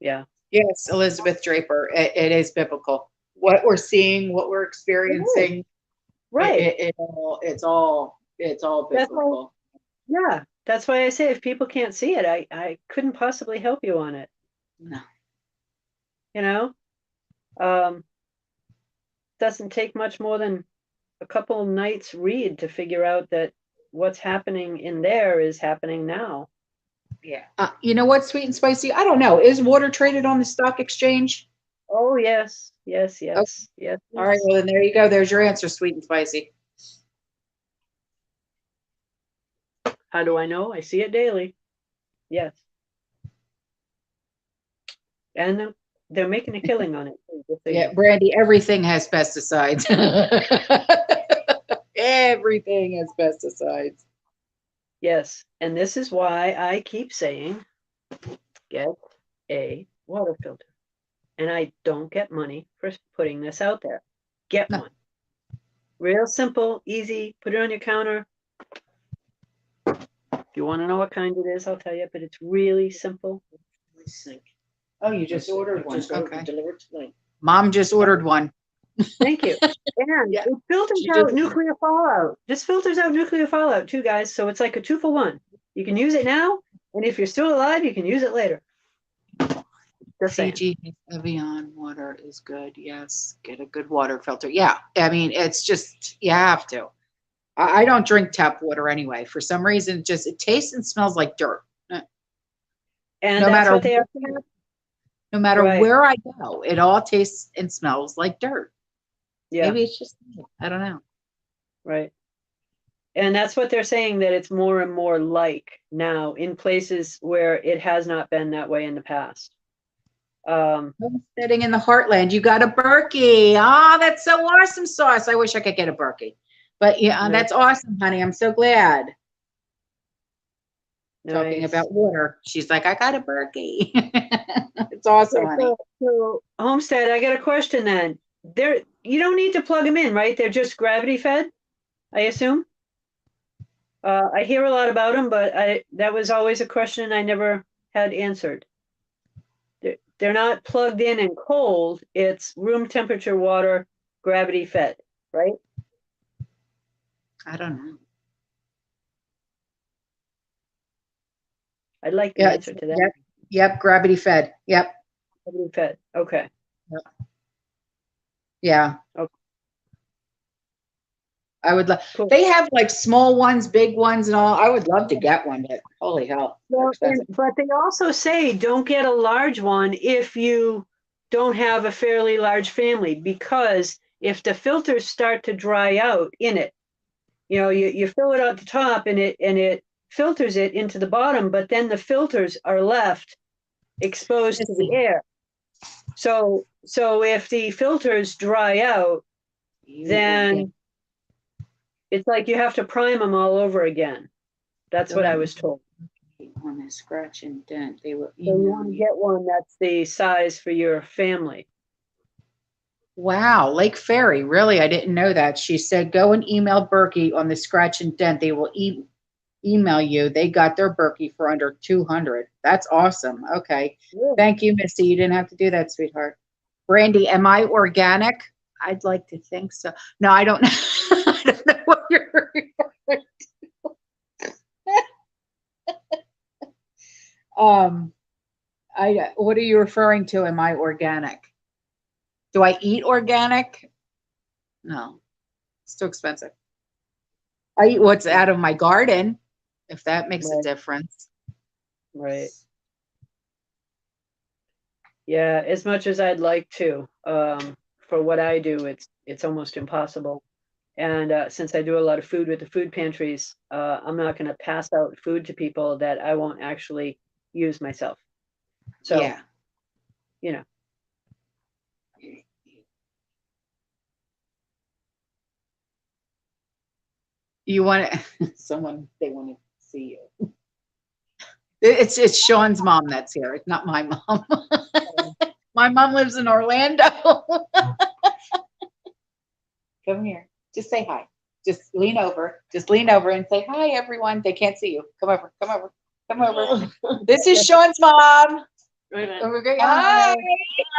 Yeah. Yes, Elizabeth Draper. It is biblical. What we're seeing, what we're experiencing, Right. it's all That's why, biblical. yeah. That's why I say if people can't see it, I couldn't possibly help you on it. No. You know? Doesn't take much more than a couple nights read to figure out that what's happening in there is happening now. Yeah. You know what, Sweet and Spicy? I don't know. Is water traded on the stock exchange? Oh, yes. Yes, Okay. yes, yes. All right. Well, then there you go. There's your answer, Sweet and Spicy. How do I know? I see it daily. Yes. And they're making a killing on it. Yeah, Brandy, everything has pesticides. Everything has pesticides. Yes. And this is why I keep saying, get a water filter. And I don't get money for putting this out there. Get one. Real simple, easy, put it on your counter. If you want to know what kind it is, I'll tell you, but it's really simple. Oh, you just ordered one. Okay. Delivered tonight. Mom just ordered one. Thank you. And Yeah. it filters out nuclear fallout. This filters out nuclear fallout too, guys. So it's like a 2-for-1. You can use it now, and if you're still alive, you can use it later. Just saying. Fiji Evian water is good. Yes, get a good water filter. Yeah, I mean, it's just, you have to. I don't drink tap water anyway. For some reason, it tastes and smells like dirt. And that's what they are. No matter Right. where I go, it all tastes and smells like dirt. Yeah. Maybe it's just, I don't know. Right. And that's what they're saying, that it's more and more like now in places where it has not been that way in the past. Sitting in the heartland, you got a Berkey. Ah, that's so awesome sauce. I wish I could get a Berkey. But yeah, that's awesome, honey. I'm so glad. Nice. Talking about water. She's like, I got a Berkey. It's awesome, honey. So, Homestead, I got a question then. You don't need to plug them in, right? They're just gravity fed, I assume. I hear a lot about them, but that was always a question I never had answered. They're not plugged in and cold. It's room temperature water, gravity fed, right? I don't know. I'd like the answer to that. Yep, gravity fed. Yep. Gravity fed. Okay. Yep. Yeah. Okay. I would love. Cool. They have like small ones, big ones, and all. I would love to get one, but holy hell, well, but they also say don't get a large one if you don't have a fairly large family, because if the filters start to dry out in it, you fill it at the top and it filters it into the bottom, but then the filters are left exposed to the air. So if the filters dry out, then it's like you have to prime them all over again. That's what I was told. On a scratch and dent, they will. So you want to get one that's the size for your family. Wow, Lake Ferry. Really, I didn't know that. She said, go and email Berkey on the scratch and dent. They will email you. They got their Berkey for under 200. That's awesome. Okay. Yeah. Thank you, Misty. You didn't have to do that, sweetheart. Brandy, am I organic? I'd like to think so. No, I don't know. I don't know what you're referring to. What are you referring to? Am I organic? Do I eat organic? No, it's too expensive. I eat what's out of my garden, if that makes a difference. Right. Yeah, as much as I'd like to, for what I do, it's almost impossible. And since I do a lot of food with the food pantries, I'm not going to pass out food to people that I won't actually use myself. So, yeah. You want to, they want to see you. It's Sean's mom that's here. It's not my mom. My mom lives in Orlando. Come here. Just say hi. Just lean over. Just lean over and say hi, everyone. They can't see you. Come over. Come over. Come over. This is Sean's mom. Hi.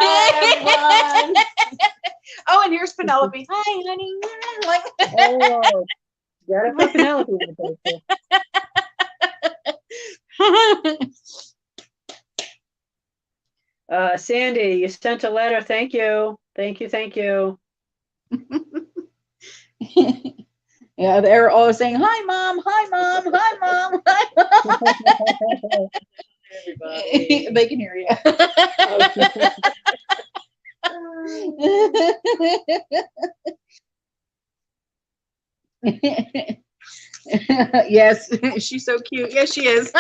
Hi, everyone. Oh, and here's Penelope. Hi, honey. Like, Oh, gotta put Penelope in the picture. Sandy, you sent a letter. Thank you. Thank you. Thank you. yeah, they're all saying, hi, Mom. Hi, Mom. Hi, Mom. Hi, Mom. Everybody. They can hear you. Yes, she's so cute. Yes, she is.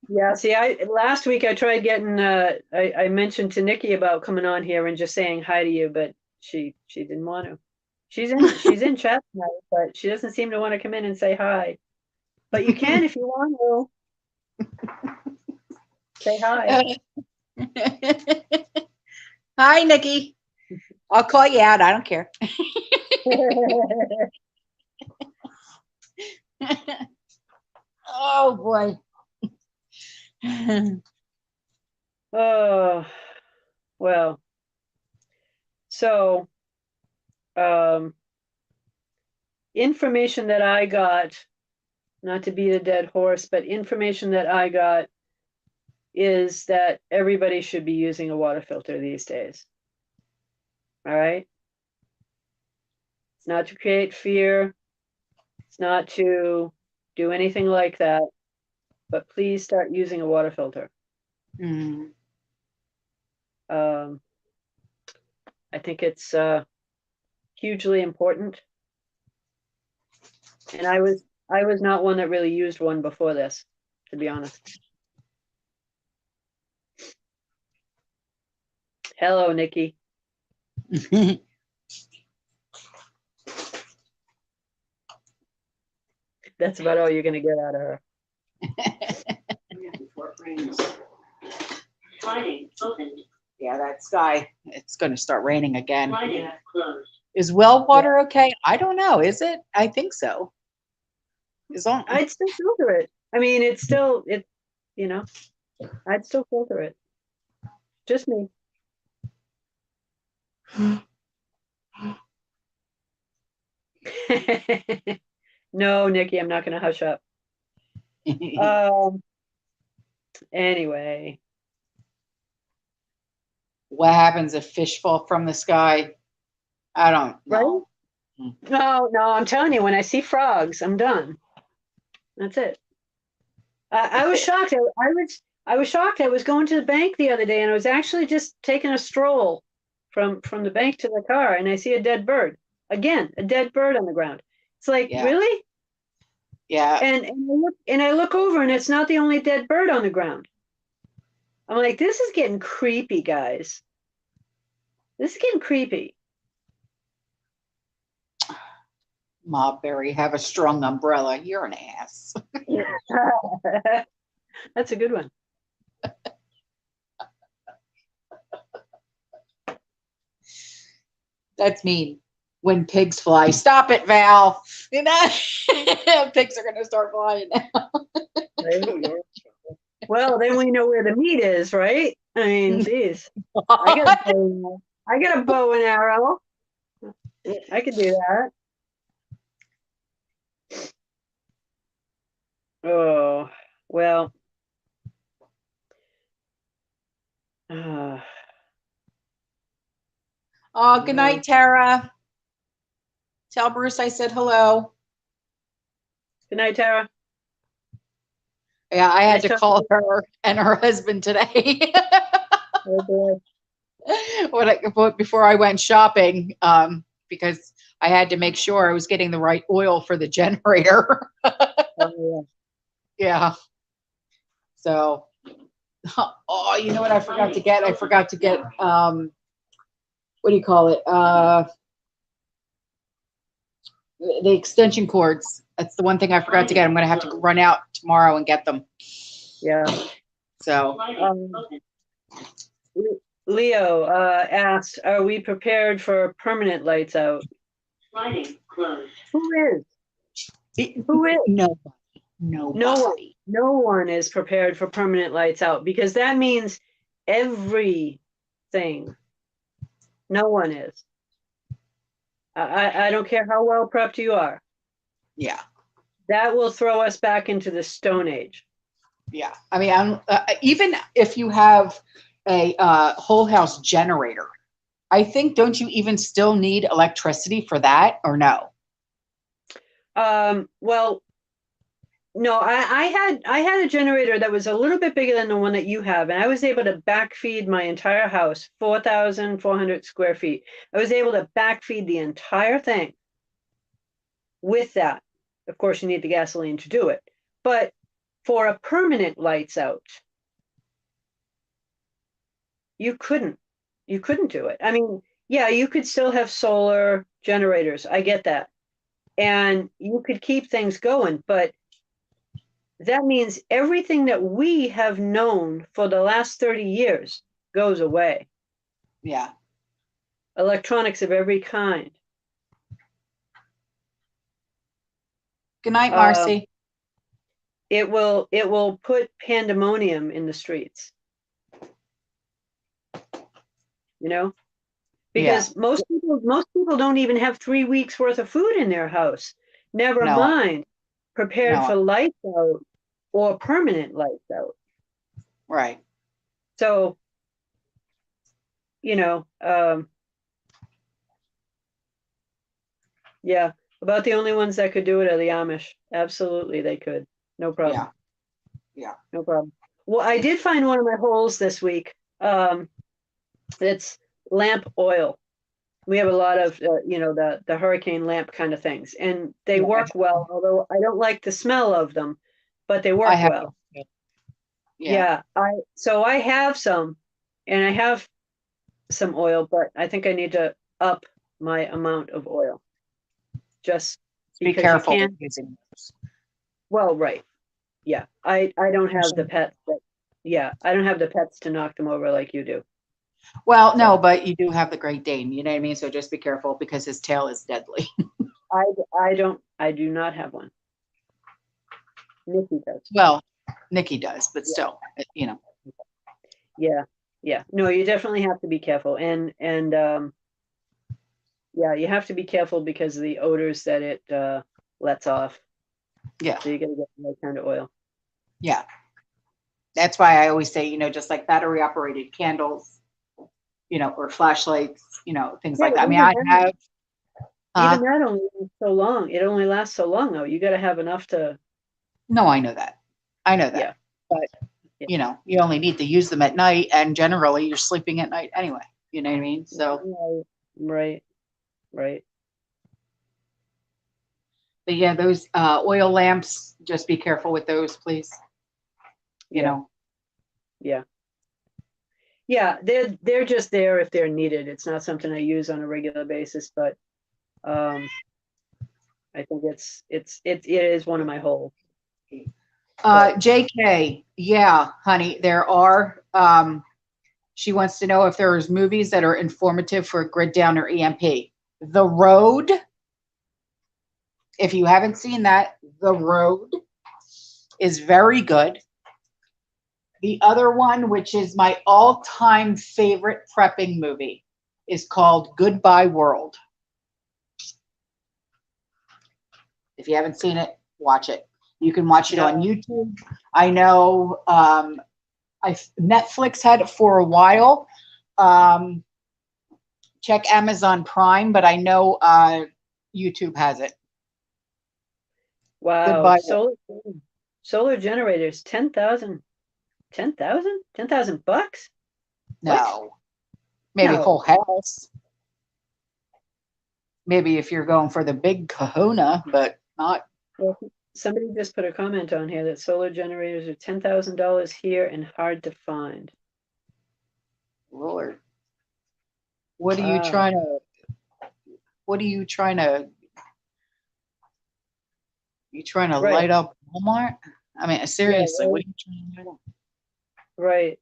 Yeah, see, last week I tried getting I mentioned to Nikki about coming on here and just saying hi to you, but she didn't want to. She's in chat tonight, but she doesn't seem to want to come in and say hi. But you can if you want to. Say hi. Hi, Nikki. I'll call you out. I don't care. Oh boy. Oh, well. So, information that I got, not to beat a dead horse, but information that I got is that everybody should be using a water filter these days. All right? It's not to create fear. It's not to do anything like that, but please start using a water filter. Mm. I think it's hugely important. And I was not one that really used one before this, to be honest. Hello, Nikki. That's about all you're gonna get out of her. Before it rains. Sliding open. Yeah, that sky, it's going to start raining again. Sliding closed. Is well water okay? I don't know. Is it? I think so. Is on. I'd still filter it. I mean, it's still you know, I'd still filter it. Just me. No, Nikki, I'm not gonna hush up. Anyway. What happens if fish fall from the sky? I don't know. Right? No, I'm telling you, when I see frogs, I'm done. That's it. I was shocked. I was shocked. I was going to the bank the other day, and I was actually just taking a stroll from the bank to the car, and I see a dead bird. Again, a dead bird on the ground. It's like, Yeah. really? Yeah. And I look over, and it's not the only dead bird on the ground. I'm like, this is getting creepy, guys. This is getting creepy. Mobberry, have a strong umbrella. You're an ass. That's a good one. That's mean. When pigs fly, stop it, Val. You know, pigs are going to start flying now. Well, then we know where the meat is, right? I mean, geez. I got a bow and arrow. I could do that. Oh, well. Oh, good night, Tara. Tell Bruce I said hello. Good night, Tara. Yeah, I had to call her and her husband today. Oh, before I went shopping, because I had to make sure I was getting the right oil for the generator. Oh, yeah. So, oh, you know what I forgot to get? I forgot to get, what do you call it? The extension cords. That's the one thing I forgot to get. I'm going to have to run out tomorrow and get them. yeah. So, Leo asked, are we prepared for permanent lights out? Sliding closed. Who is? Who is? Nobody. No one is prepared for permanent lights out, because that means everything. No one is. I don't care how well prepped you are. Yeah. That will throw us back into the Stone Age. Yeah. I mean, even if you have a whole house generator, I think, don't you even still need electricity for that, or no? Well, no, I had a generator that was a little bit bigger than the one that you have, and I was able to backfeed my entire house, 4,400 square feet. I was able to backfeed the entire thing with that. Of course, you need the gasoline to do it, but for a permanent lights out, you couldn't do it. I mean, yeah, you could still have solar generators. I get that. And you could keep things going, but that means everything that we have known for the last 30 years goes away. Yeah. Electronics of every kind. Good night, Marcy. It will put pandemonium in the streets. You know? Because most people don't even have 3 weeks worth of food in their house. Never mind prepared for lights out or permanent lights out. Right. So, yeah, about the only ones that could do it are the Amish. Absolutely, they could. No problem. Yeah. No problem. Well, I did find one of my holes this week. It's lamp oil. We have a lot of, the hurricane lamp kind of things, and they work well, although I don't like the smell of them, but they work well. Yeah. So I have some, and I have some oil, but I think I need to up my amount of oil. Just be careful with using those. Well, right. Yeah. I don't have the pets I don't have the pets to knock them over like you do. Well, no, but you do have the Great Dane, you know what I mean? So just be careful, because his tail is deadly. I do not have one. Nikki does. Well, Nikki does, but still, Yeah. No, you definitely have to be careful. And you have to be careful because of the odors that it lets off. Yeah. So you gotta get the right kind of oil. Yeah. That's why I always say, just like battery operated candles, or flashlights, things like that. I mean, I have. Even that only lasts so long. It only lasts so long, though. You got to have enough to. No, I know that. Yeah. But, you only need to use them at night, and generally you're sleeping at night anyway. You know what I mean? So. Right. But yeah, those oil lamps, just be careful with those, please. You know. Yeah. They're just there if they're needed. It's not something I use on a regular basis, but I think it is one of my holes. JK, yeah, honey, there are. She wants to know if there's movies that are informative for Grid Down or EMP. The Road. If you haven't seen that, The Road is very good. The other one, which is my all-time favorite prepping movie, is called Goodbye World. If you haven't seen it, watch it. You can watch it on YouTube. I know Netflix had it for a while. Check Amazon Prime, but I know YouTube has it. Wow. Solar generators, 10,000 bucks? No. What? Maybe whole house. Maybe if you're going for the big kahuna, but not. Well, somebody just put a comment on here that solar generators are $10,000 here and hard to find. Lord. What are you trying to light up Walmart? I mean, seriously, what are you trying to light up? Right.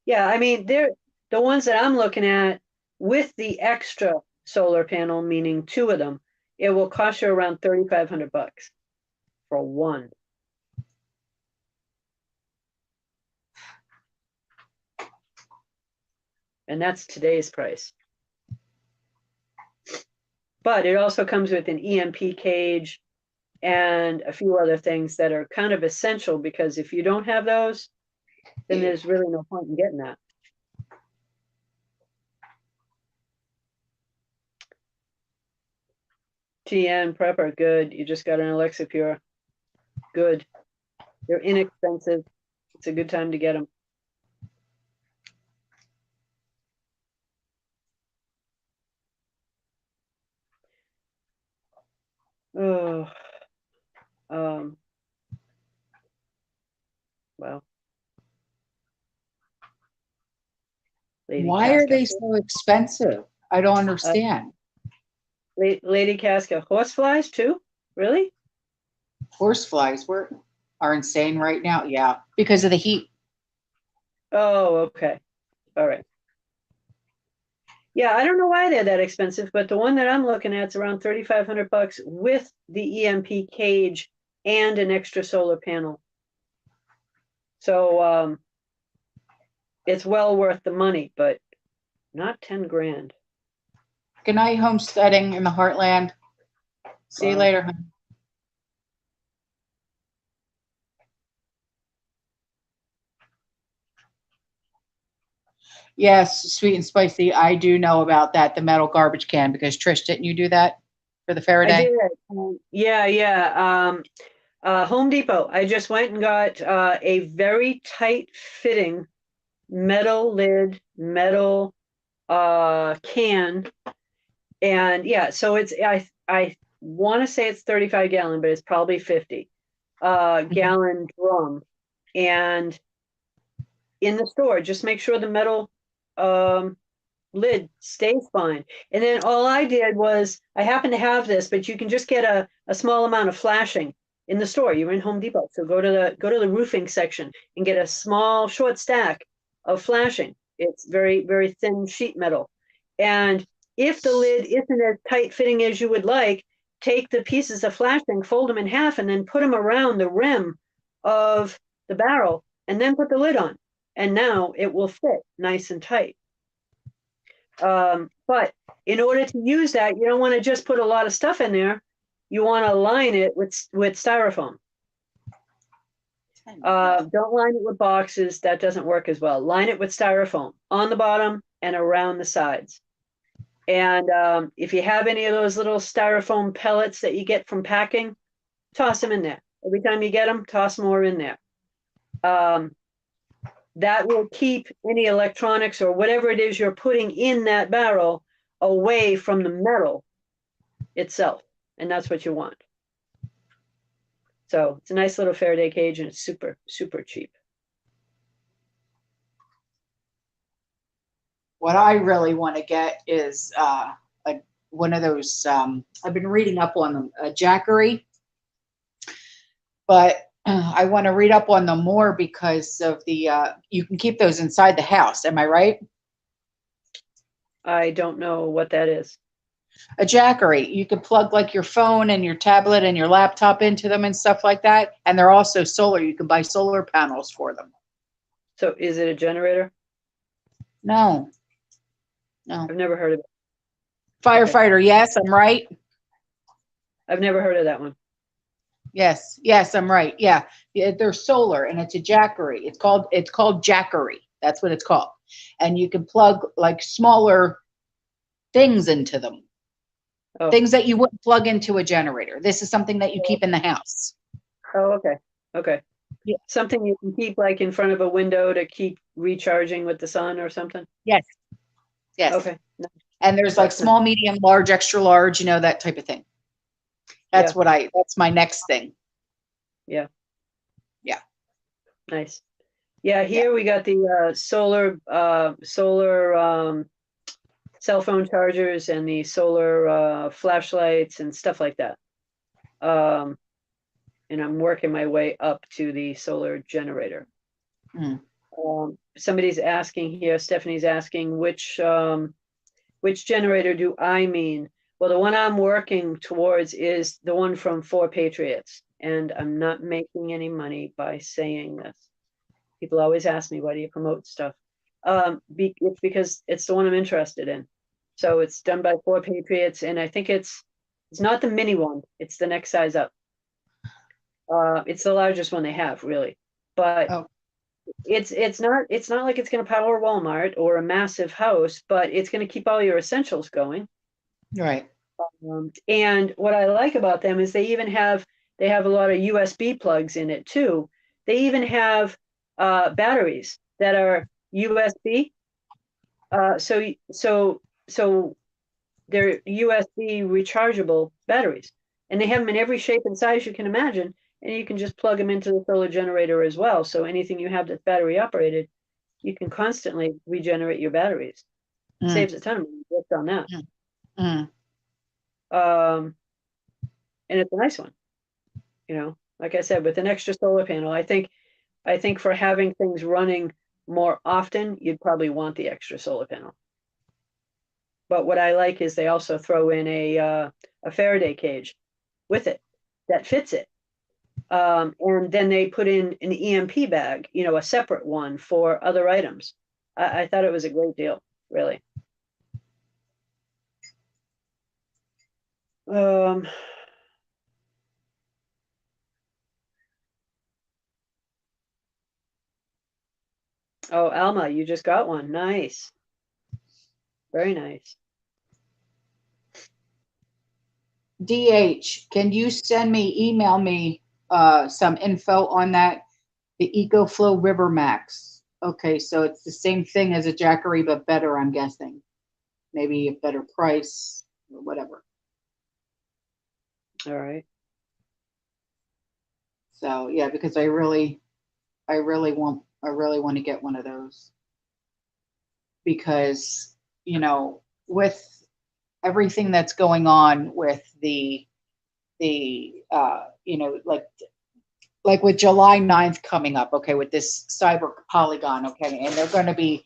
Yeah, I mean, they're the ones that I'm looking at with the extra solar panel, meaning 2 of them, it will cost you around $3,500 for one. And that's today's price. But it also comes with an EMP cage and a few other things that are kind of essential, because if you don't have those, then there's really no point in getting that. TN Prepper, good. You just got an Alexa Pure. Good. They're inexpensive. It's a good time to get them. Oh, well. Why are they so expensive? I don't understand. Lady Casca, horseflies too? Really? Horseflies are insane right now. Yeah, because of the heat. Oh, okay. All right. Yeah, I don't know why they're that expensive, but the one that I'm looking at is around $3,500 with the EMP cage and an extra solar panel. So it's well worth the money, but not 10 grand. Good night, homesteading in the heartland. See you later, honey. Yes, sweet and spicy. I do know about that, the metal garbage can, because Trish, didn't you do that for the Faraday? I did. Yeah. Home Depot. I just went and got a very tight fitting metal lid, metal can. And yeah, so it's, I want to say it's 35 gallon, but it's probably 50 gallon drum. And in the store, just make sure the metal lid stays fine. And then all I did was, I happen to have this, but you can just get a small amount of flashing in the store. You're in Home Depot, so go to the roofing section and get a small short stack of flashing. It's very, very thin sheet metal. And if the lid isn't as tight fitting as you would like, take the pieces of flashing, fold them in half, and then put them around the rim of the barrel, and then put the lid on. And now it will fit nice and tight. But in order to use that, you don't want to just put a lot of stuff in there. You want to line it with styrofoam. Don't line it with boxes. That doesn't work as well. Line it with styrofoam on the bottom and around the sides. And if you have any of those little styrofoam pellets that you get from packing, toss them in there. Every time you get them, toss more in there. That will keep any electronics or whatever it is you're putting in that barrel away from the metal itself. And that's what you want. So it's a nice little Faraday cage, and it's super, super cheap. What I really want to get is one of those, I've been reading up on them, a Jackery, but I want to read up on them more because of the, you can keep those inside the house. Am I right? I don't know what that is. A Jackery. You can plug like your phone and your tablet and your laptop into them and stuff like that. And they're also solar. You can buy solar panels for them. So is it a generator? No. No. I've never heard of it. Firefighter. Okay. Yes, I'm right. I've never heard of that one. Yes. Yes, I'm right. Yeah. They're solar and it's a Jackery. It's called Jackery. That's what it's called. And you can plug like smaller things into them. Oh. Things that you wouldn't plug into a generator. This is something that you keep in the house. Oh, okay. Okay. Yeah. Something you can keep like in front of a window to keep recharging with the sun or something? Yes. Yes. Okay. And there's like small, medium, large, extra large, you know, that type of thing. That's that's my next thing. Yeah. Yeah. Nice. Yeah, here we got the solar cell phone chargers and the solar flashlights and stuff like that. And I'm working my way up to the solar generator. Somebody's asking here, Stephanie's asking, which generator do I mean? Well, the one I'm working towards is the one from 4Patriots, and I'm not making any money by saying this. People always ask me, why do you promote stuff? It's because it's the one I'm interested in. So it's done by 4Patriots, and I think it's not the mini one, it's the next size up. It's the largest one they have, really. But Oh. it's not like it's going to power Walmart or a massive house, but it's going to keep all your essentials going. Right. And what I like about them is they have a lot of USB plugs in it too. They even have batteries that are USB. So they're USB rechargeable batteries, and they have them in every shape and size you can imagine. And you can just plug them into the solar generator as well. So anything you have that's battery operated, you can constantly regenerate your batteries. Saves a ton of money just on that. And it's a nice one, like I said, with an extra solar panel. I think for having things running more often, you'd probably want the extra solar panel. But what I like is they also throw in a Faraday cage with it that fits it. And then they put in an EMP bag, a separate one for other items. I thought it was a great deal, really. Oh, Alma, you just got one. Nice. Very nice. DH, can you email me some info on that? The EcoFlow River Max. Okay, so it's the same thing as a Jackery, but better, I'm guessing. Maybe a better price or whatever. All right. So yeah, because I really want to get one of those, because with everything that's going on with the like with July 9th coming up, okay, with this cyber polygon, okay, and they're going to be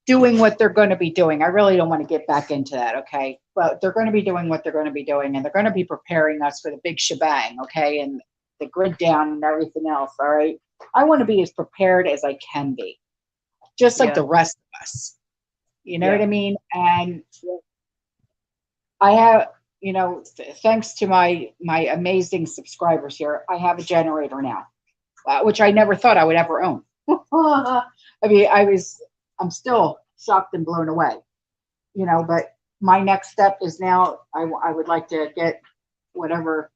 doing what they're going to be doing. I really don't want to get back into that, okay, but they're going to be doing what they're going to be doing, and they're going to be preparing us for the big shebang, okay, and the grid down and everything else. All right, I want to be as prepared as I can be, just like the rest of us. You know what I mean? And I have, thanks to my amazing subscribers here, I have a generator now, which I never thought I would ever own. I mean, I'm still shocked and blown away, but my next step is now I would like to get whatever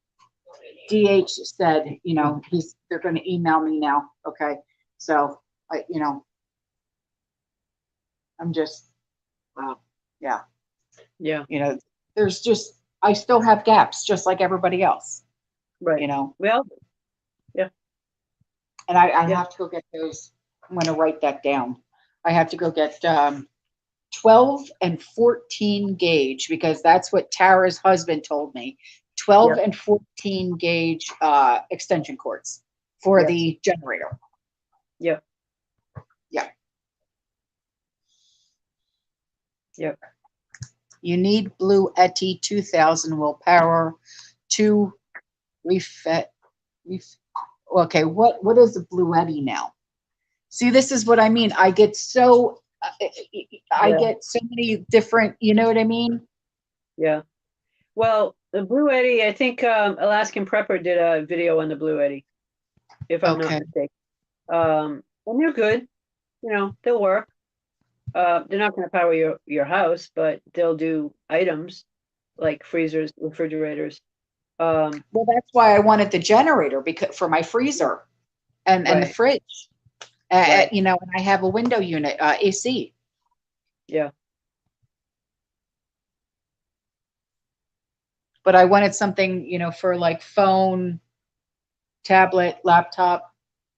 DH said, they're going to email me now. Okay. So I'm just, yeah. There's just, I still have gaps just like everybody else. Right. Well, yeah. And I have to go get those. I'm going to write that down. I have to go get 12 and 14 gauge, because that's what Tara's husband told me. 12 and 14 gauge extension cords for the generator. Yep. You need Blue Etty 2000 will power to refit. Okay, what is a Blue Etty now? See, this is what I mean. I get so get so many different, you know what I mean? Yeah. Well, the Blue Eddy, I think Alaskan Prepper did a video on the Blue Eddy, if I'm not mistaken. And they're good. They'll work. They're not going to power your house, but they'll do items like freezers, refrigerators. Well, that's why I wanted the generator, because for my freezer and the fridge. And I have a window unit, AC. Yeah. But I wanted something, for like phone, tablet, laptop,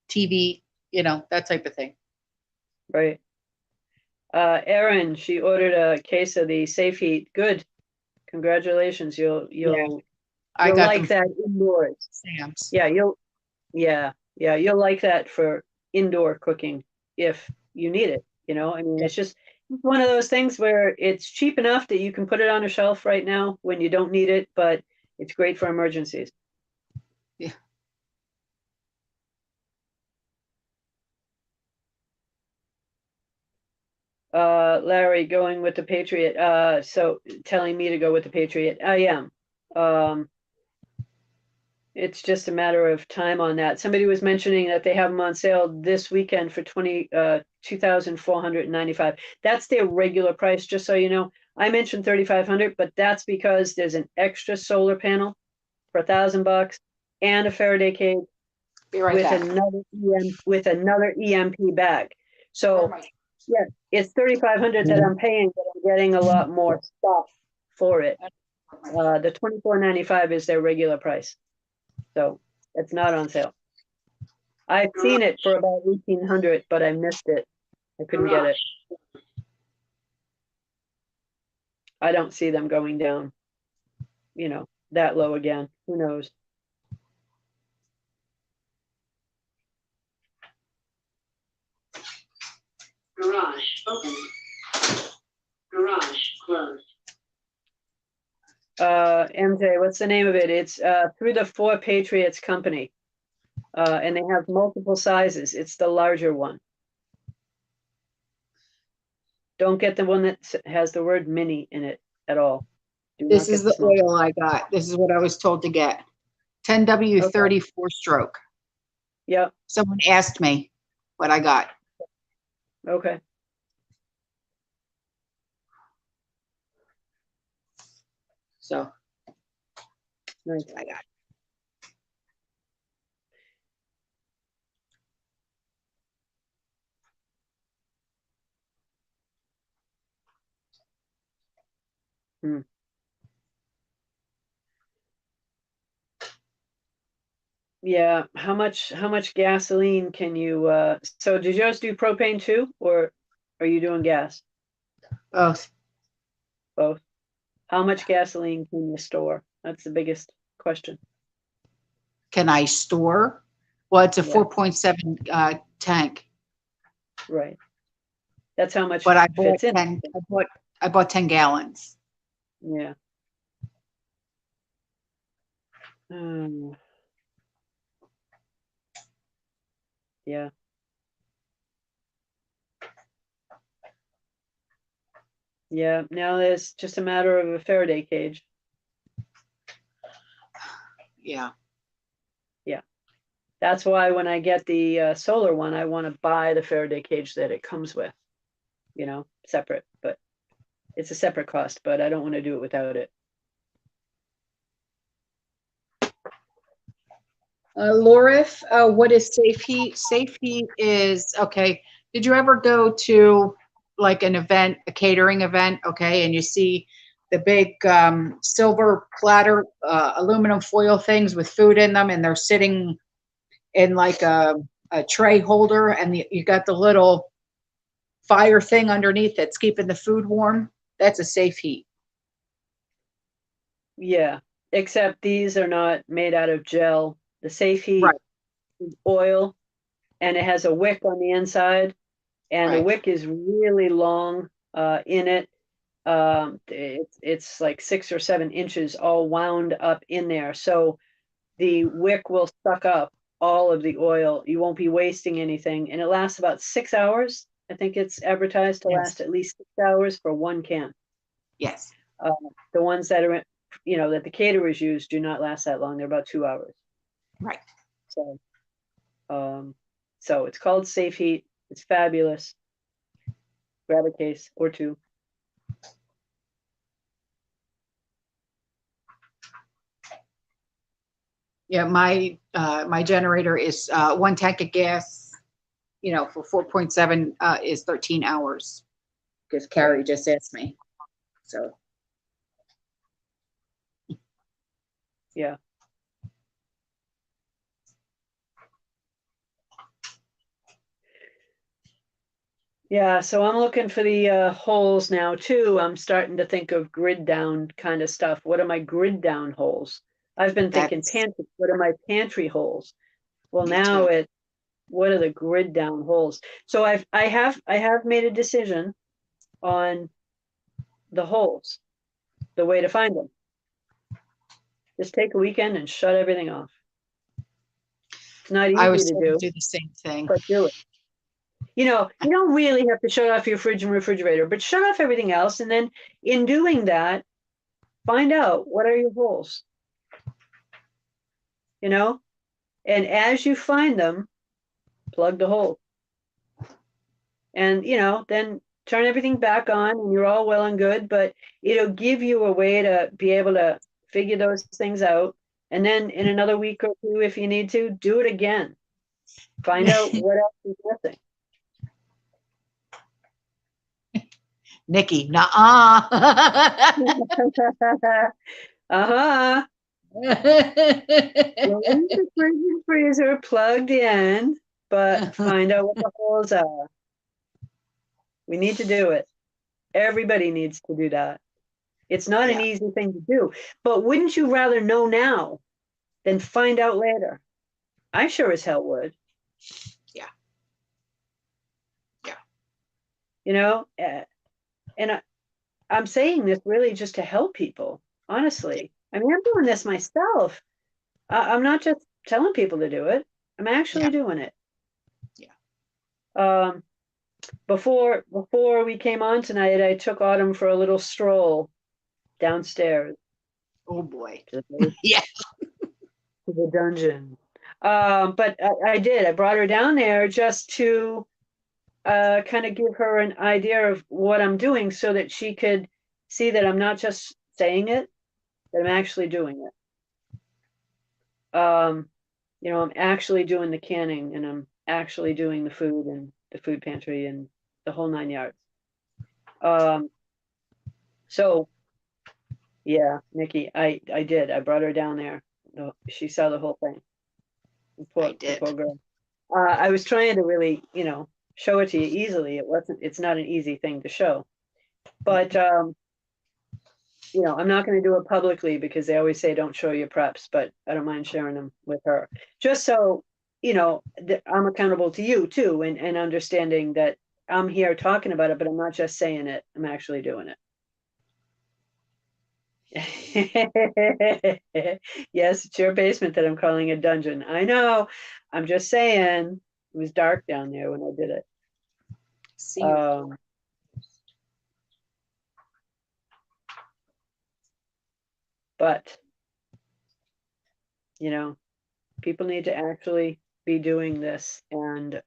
TV, that type of thing. Right. Erin, she ordered a case of the Safe Heat. Good. Congratulations. You'll like that indoors. Sam's. Yeah, you'll like that for indoor cooking if you need it. I mean, it's just, one of those things where it's cheap enough that you can put it on a shelf right now when you don't need it, but it's great for emergencies. Yeah. Larry, going with the Patriot. So telling me to go with the Patriot. I am. It's just a matter of time on that. Somebody was mentioning that they have them on sale this weekend for 2,495. That's their regular price, just so you know. I mentioned 3,500, but that's because there's an extra solar panel for $1,000 and a Faraday cage Be right with back. another EMP bag. So yeah, it's 3,500 that I'm paying, but I'm getting a lot more stuff for it. The 2,495 is their regular price. So it's not on sale. I've seen it for about 1,800, but I missed it. I couldn't get it. I don't see them going down, you know, that low again. Who knows? Garage open. Garage closed. MJ, what's the name of it? It's through the 4 Patriots company. And they have multiple sizes. It's the larger one. Don't get the one that has the word mini in it at all. Do This not is get the small. oil I got. This is what I was told to get. 10W30 4-stroke. Yep. Someone asked me what I got. Okay. So Nice. I got. Hmm. Yeah. How much gasoline can you so did yours do propane too, or are you doing gas? Both. Both. How much gasoline can you store? That's the biggest question. Can I store? Well, it's a Yeah. 4.7 tank, Right. That's how much but I bought fits in. 10. I bought 10 gallons. Yeah. Yeah. Yeah. Now it's just a matter of a Faraday cage. Yeah. Yeah. That's why when I get the solar one, I want to buy the Faraday cage that it comes with, you know, separate, but it's a separate cost, but I don't want to do it without it. Laurif, what is safe heat? Safe heat is, okay. Did you ever go to like an event, a catering event? Okay. And you see the big silver platter, aluminum foil things with food in them, and they're sitting in like a tray holder, and you got the little fire thing underneath that's keeping the food warm. That's a safe heat. Yeah. Except these are not made out of gel. The safe heat Right. is oil, and it has a wick on the inside, and the Right. wick is really long in it. It's like 6 or 7 inches all wound up in there. So the wick will suck up all of the oil. You won't be wasting anything. And it lasts about 6 hours. I think it's advertised to Yes. last at least 6 hours for one can. Yes. The ones that are, you know, that the caterers use do not last that long. They're about 2 hours. Right. So it's called Safe Heat. It's fabulous. Grab a case or 2. Yeah, my generator is 1 tank of gas, you know, for 4.7 is 13 hours. Because Carrie just asked me. So Yeah. Yeah, so I'm looking for the holes now too. I'm starting to think of grid down kind of stuff. What are my grid down holes? I've been thinking that's pantry. What are my pantry holes? Well, me now too. what are the grid down holes? So I have made a decision on the holes, the way to find them. Just take a weekend and shut everything off. It's not I was easy to going do, to do the same thing. but do it. You know, you don't really have to shut off your fridge and refrigerator, but shut off everything else. And then in doing that, find out what are your holes, you know? And as you find them, plug the hole. And, you know, then turn everything back on and you're all well and good, but it'll give you a way to be able to figure those things out. And then in another week or two, if you need to, do it again. Find out what else is missing. Nikki, nuh-uh. Uh-huh. Leave the fridge and freezer plugged in, but find out what the holes are. We need to do it. Everybody needs to do that. It's not an easy thing to do, but wouldn't you rather know now than find out later? I sure as hell would. Yeah. Yeah. You know, and I'm saying this really just to help people, honestly. I mean, I'm doing this myself. I'm not just telling people to do it. I'm actually doing it. Yeah. Before we came on tonight, I took Autumn for a little stroll downstairs. Oh boy. Yeah. To the dungeon. But I did. I brought her down there just to kind of give her an idea of what I'm doing so that she could see that I'm not just saying it, that I'm actually doing it. You know, I'm actually doing the canning and I'm actually doing the food and the food pantry and the whole 9 yards. So yeah, Nikki, I did. I brought her down there. She saw the whole thing. I did. Poor girl. I was trying to really, you know, show it to you easily. It's not an easy thing to show. But you know, I'm not going to do it publicly because they always say don't show your preps, but I don't mind sharing them with her. Just so, you know, I'm accountable to you too, and understanding that I'm here talking about it, but I'm not just saying it, I'm actually doing it. Yes, it's your basement that I'm calling a dungeon. I know. I'm just saying it was dark down there when I did it. See. But you know, people need to actually be doing this. And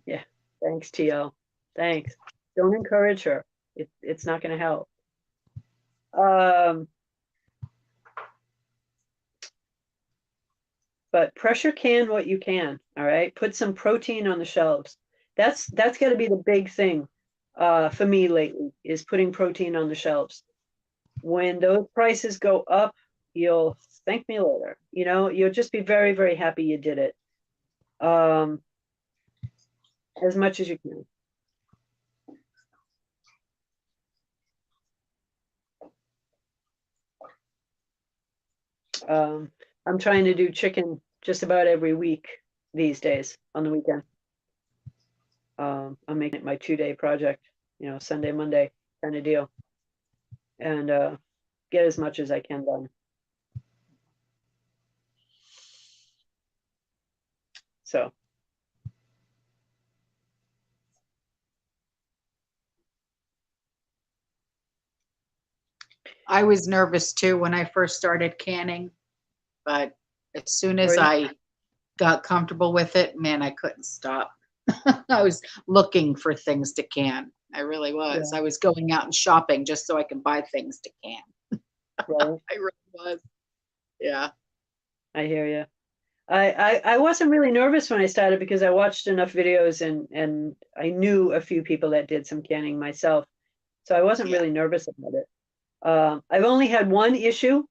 yeah, thanks, TL. Thanks. Don't encourage her. It's not going to help. But pressure can what you can. All right. Put some protein on the shelves. That's got to be the big thing for me lately, is putting protein on the shelves. When those prices go up, you'll thank me later. You know, you'll just be very, very happy you did it. As much as you can. I'm trying to do chicken just about every week these days on the weekend. I'm making it my 2-day project, you know, Sunday, Monday kind of deal, and get as much as I can done. So. I was nervous too when I first started canning, but as soon as I got comfortable with it, man, I couldn't stop. I was looking for things to can. I really was. Yeah. I was going out and shopping just so I could buy things to can. Right. I really was. Yeah. I hear you. I wasn't really nervous when I started because I watched enough videos and I knew a few people that did some canning myself. So I wasn't really nervous about it. I've only had one issue.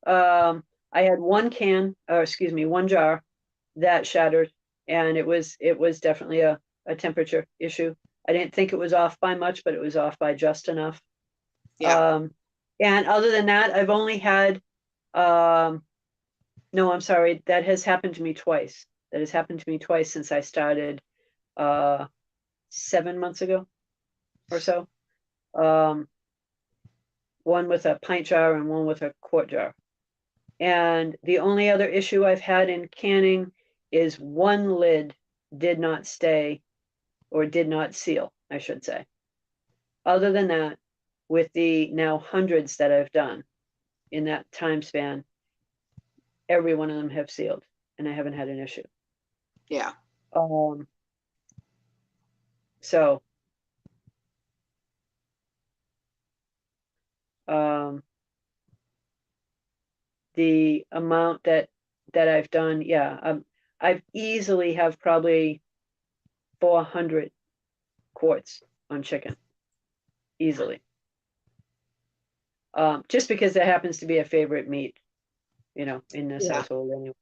I had one jar that shattered, and it was definitely a temperature issue. I didn't think it was off by much, but it was off by just enough. Yeah. And other than that, I've only had, no, I'm sorry, that has happened to me twice. That has happened to me twice since I started 7 months ago or so. one with a pint jar and one with a quart jar. And the only other issue I've had in canning is one lid did not stay, or did not seal, I should say. Other than that, with the now hundreds that I've done in that time span, every one of them have sealed, and I haven't had an issue. Yeah. So, the amount that I've done, yeah, I've easily have probably 400 quarts on chicken, easily. Just because that happens to be a favorite meat, you know, in this household anyway.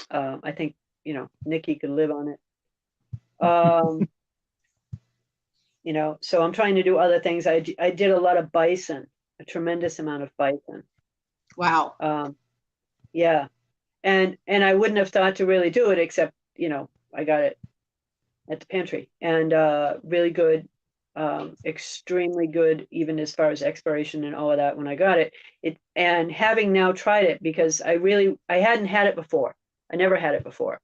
I think, you know, Nikki could live on it. You know, so I'm trying to do other things. I did a lot of bison, a tremendous amount of bison. Wow. Yeah. And I wouldn't have thought to really do it, except, you know, I got it at the pantry, and really good, extremely good, even as far as expiration and all of that when I got it. And having now tried it, because I hadn't had it before. I never had it before.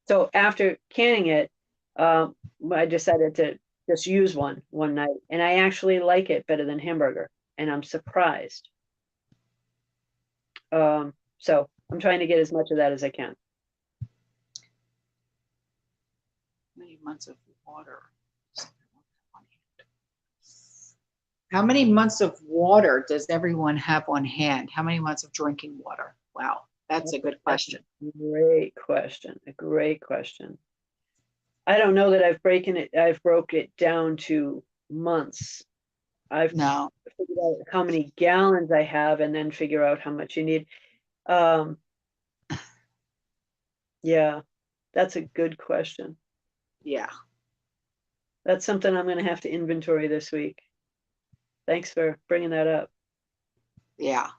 So after canning it, I decided to just use one night, and I actually like it better than hamburger, and I'm surprised. So I'm trying to get as much of that as I can. Many months of water. How many months of water does everyone have on hand? How many months of drinking water? Wow, that's a good question. Great question. A great question. I don't know that I've broke it down to months. I've figured out how many gallons I have, and then figure out how much you need. Yeah, that's a good question. Yeah. That's something I'm going to have to inventory this week. Thanks for bringing that up. Yeah.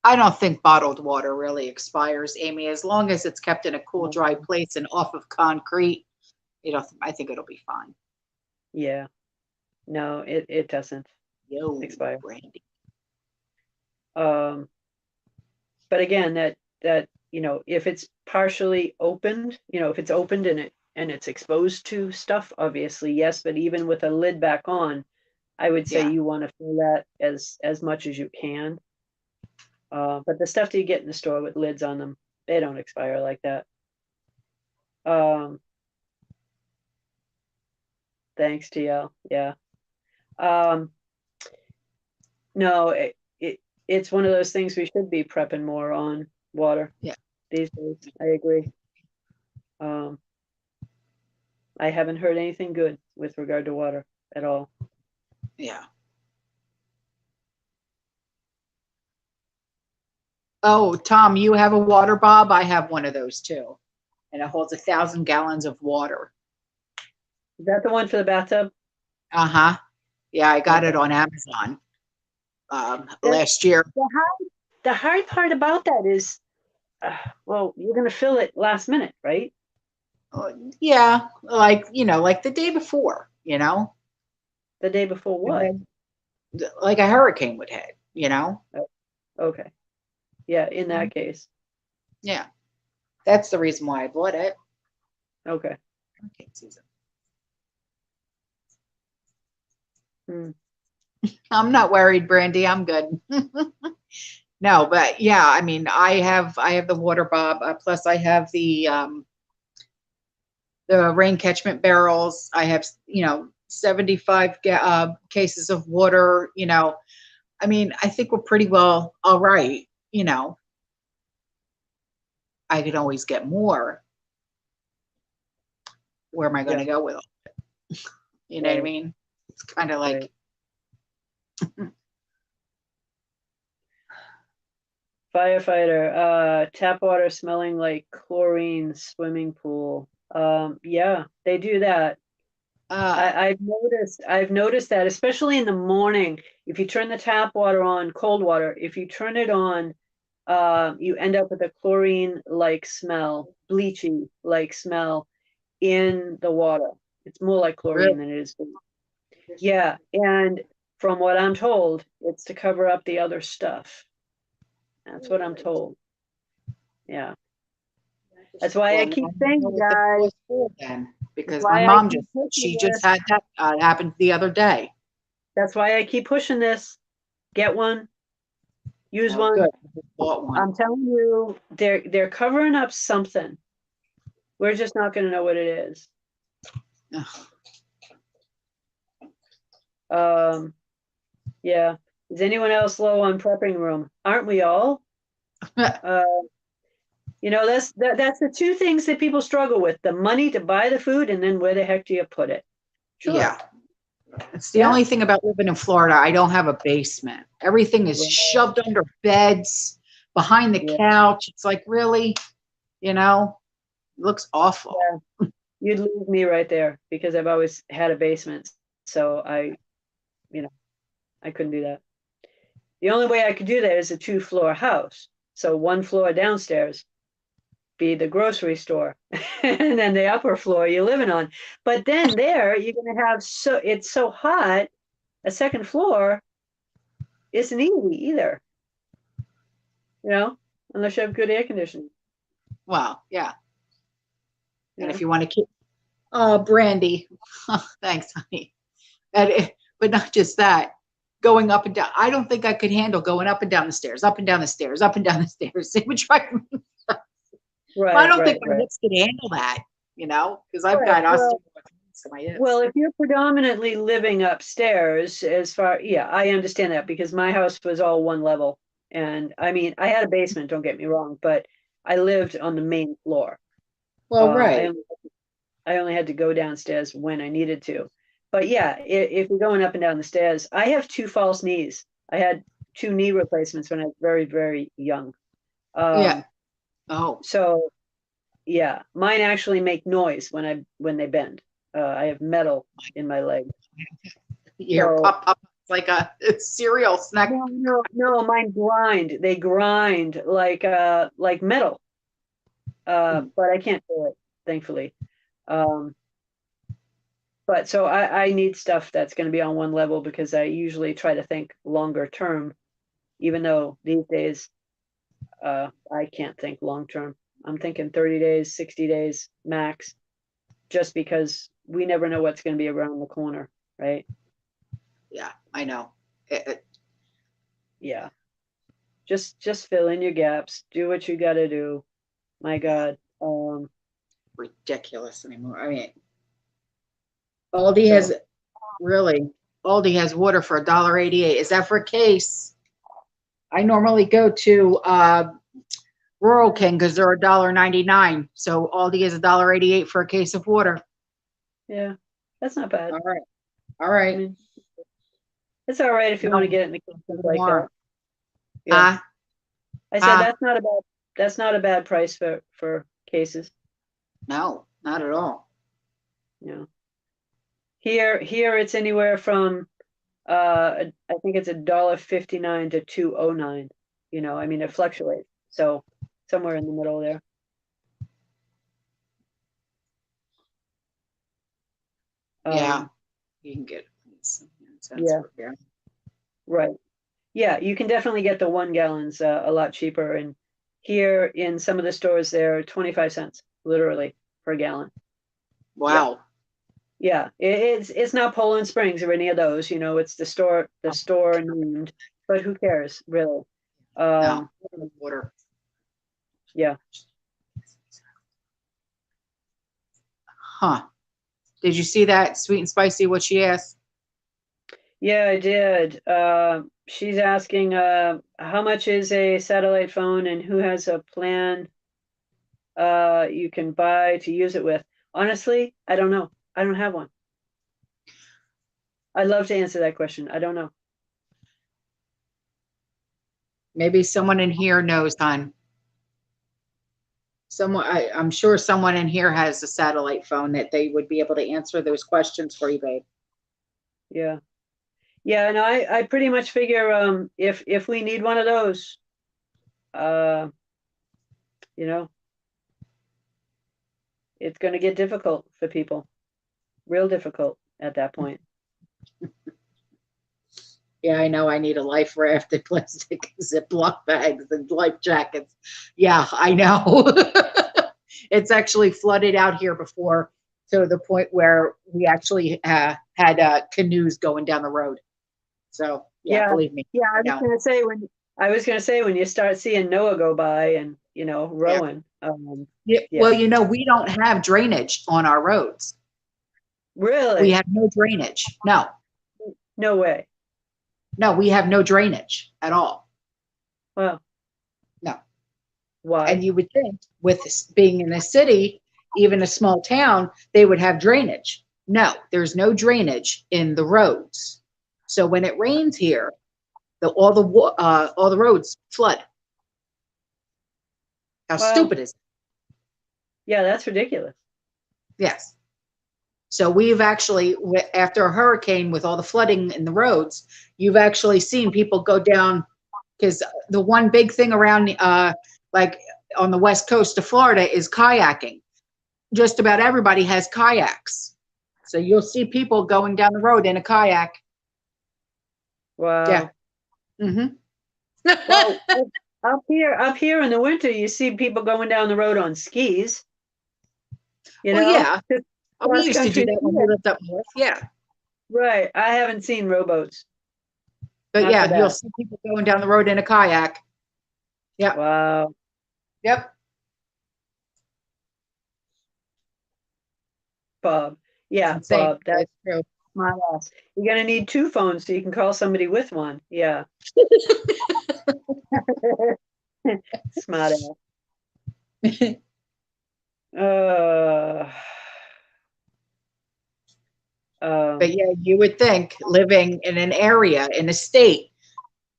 I don't think bottled water really expires, Amy, as long as it's kept in a cool, dry place and off of concrete. You know, I think it'll be fine. Yeah. No, it doesn't expire. Brandy. But again, that you know, if it's partially opened, you know, if it's opened and it's exposed to stuff, obviously yes. But even with a lid back on, I would say you want to fill that as much as you can. But the stuff that you get in the store with lids on them, they don't expire like that. Thanks, TL. Yeah. No, it's one of those things we should be prepping more on water. Yeah. These days, I agree. I haven't heard anything good with regard to water at all. Yeah. Oh, Tom, you have a water bob? I have one of those too. And it holds 1,000 gallons of water. Is that the one for the bathtub? Uh-huh. Yeah, I got it on Amazon last year. The hard part about that is, well, you're going to fill it last minute, right? Yeah, like, you know, like the day before, you know? The day before what? Like a hurricane would hit, you know? Okay. Yeah, in that case. Yeah. That's the reason why I bought it. Okay. Hurricane season. I'm not worried, Brandy. I'm good. No, but yeah, I mean, I have the water bob. Plus, I have the rain catchment barrels. I have, you know, 75 cases of water. You know, I mean, I think we're pretty well all right. You know, I could always get more. Where am I going to go with it? You know what I mean? It's kind of like. Firefighter, tap water smelling like chlorine swimming pool. Yeah, they do that. I've noticed that, especially in the morning, if you turn the tap water on, cold water, if you turn it on, you end up with a chlorine like smell, bleachy like smell in the water. It's more like chlorine than it is bleach. Yeah, and from what I'm told, it's to cover up the other stuff. That's what I'm told. Yeah. That's why I keep saying, guys. Then, because my mom she just had that happen the other day. That's why I keep pushing this. Get one. Use one. Good. Bought one. I'm telling you, they're covering up something. We're just not going to know what it is. Yeah. Is anyone else low on prepping room? Aren't we all? You know, that's the two things that people struggle with: the money to buy the food, and then where the heck do you put it? Sure. Yeah. It's the only thing about living in Florida. I don't have a basement. Everything is shoved under beds, behind the couch. It's like, really, you know, it looks awful. Yeah. You'd lose me right there because I've always had a basement. So I couldn't do that. The only way I could do that is a 2-floor house. So 1 floor downstairs be the grocery store, and then the upper floor you're living on. But then there you're going to have, it's so hot, a 2nd floor isn't easy either, you know, unless you have good air conditioning. Wow. Yeah. And if you want to keep, Brandy, thanks, honey. But not just that, going up and down. I don't think I could handle going up and down the stairs, up and down the stairs, up and down the stairs. It would drive me. Right. I don't think my hips can handle that, you know, because I've got osteoarthritis in my hips. Well, if you're predominantly living upstairs, I understand that because my house was all 1 level. And I mean, I had a basement, don't get me wrong, but I lived on the main floor. Well, right. I only had to go downstairs when I needed to. But yeah, if you're going up and down the stairs, I have 2 false knees. I had 2 knee replacements when I was very, very young. Yeah. Oh. So yeah, mine actually make noise when they bend. I have metal in my leg. Pop up like a cereal snack. No, mine grind. They grind like metal. But I can't do it, thankfully. But so I need stuff that's going to be on 1 level because I usually try to think longer term, even though these days I can't think long term. I'm thinking 30 days, 60 days max, just because we never know what's going to be around the corner, right? Yeah, I know. Yeah. Just fill in your gaps. Do what you got to do. My God. Ridiculous anymore. I mean, Aldi has water for $1.88. Is that for a case? I normally go to Rural King because they're $1.99. So Aldi is $1.88 for a case of water. Yeah, that's not bad. All right. I mean, it's all right if you want to get it in the cases like that. Yeah. I said that's not a bad price for cases. No, not at all. Yeah. Here it's anywhere from I think it's $1.59 to $2.09. You know, I mean it fluctuates. So somewhere in the middle there. Yeah. You can get Right. Yeah, you can definitely get the 1 gallons a lot cheaper. And here in some of the stores, they're 25 cents, literally, per gallon. Wow. Yeah, it's not Poland Springs or any of those, you know, it's the store named, but who cares, really? No, water. Yeah. Huh. Did you see that sweet and spicy, what she asked? Yeah, I did. She's asking how much is a satellite phone and who has a plan you can buy to use it with. Honestly, I don't know. I don't have one. I'd love to answer that question. I don't know. Maybe someone in here knows, hon. I'm sure someone in here has a satellite phone that they would be able to answer those questions for you, babe. Yeah. Yeah, and I pretty much figure if we need one of those, you know, it's going to get difficult for people. real difficult at that point. Yeah, I know I need a life raft and plastic Ziploc bags and life jackets. Yeah, I know. It's actually flooded out here before to the point where we actually had canoes going down the road. So yeah, believe me. Yeah, I was gonna say when you start seeing Noah go by and rowing. Yeah, well, we don't have drainage on our roads. Really? We have no drainage. No. No way. No, we have no drainage at all. Well. No. Why? And you would think with this being in a city, even a small town, they would have drainage. No, there's no drainage in the roads. So when it rains here, all the roads flood. How stupid is it? Yeah, that's ridiculous. Yes. So we've actually, after a hurricane with all the flooding in the roads, you've actually seen people go down, because the one big thing around, like on the west coast of Florida, is kayaking. Just about everybody has kayaks. So you'll see people going down the road in a kayak. Wow. Yeah. Mm-hmm. Well, up here in the winter, you see people going down the road on skis. Well, yeah. We used to do that when we lived up north. Yeah. Right. I haven't seen rowboats. But yeah, you'll see people going down the road in a kayak. Yeah. Wow. Yep. Bob. Yeah, Bob. That's true. My loss. You're gonna need 2 phones so you can call somebody with one. Yeah. Smart ass. But yeah, you would think living in an area, in a state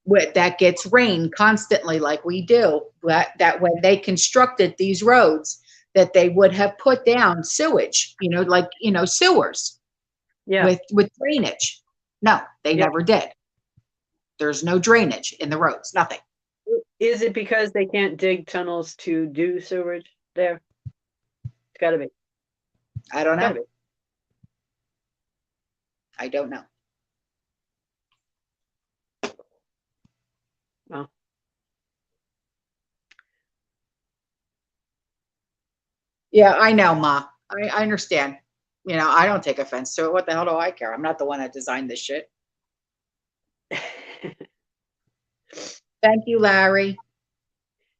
that gets rain constantly like we do, that when they constructed these roads, that they would have put down sewage, sewers with drainage. No, they never did. There's no drainage in the roads, nothing. Is it because they can't dig tunnels to do sewage there? It's gotta be. I don't know. I don't know. Oh. Yeah, I know, Ma. I understand. I don't take offense to it. What the hell do I care? I'm not the one that designed this shit. Thank you, Larry.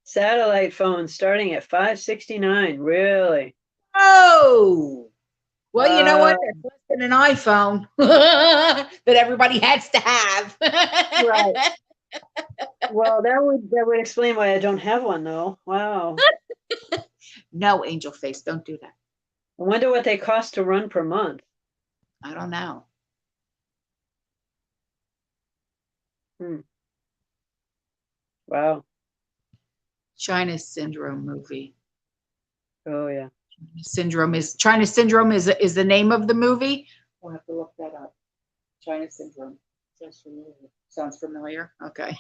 Satellite phone starting at $569. Really? Oh. Well, you know what? That's less than an iPhone that everybody has to have. Right. Well, that would explain why I don't have one, though. Wow. No, Angel Face, don't do that. I wonder what they cost to run per month. I don't know. Wow. China Syndrome movie. Oh yeah. China Syndrome is the name of the movie. We'll have to look that up. China Syndrome. Sounds familiar. Okay.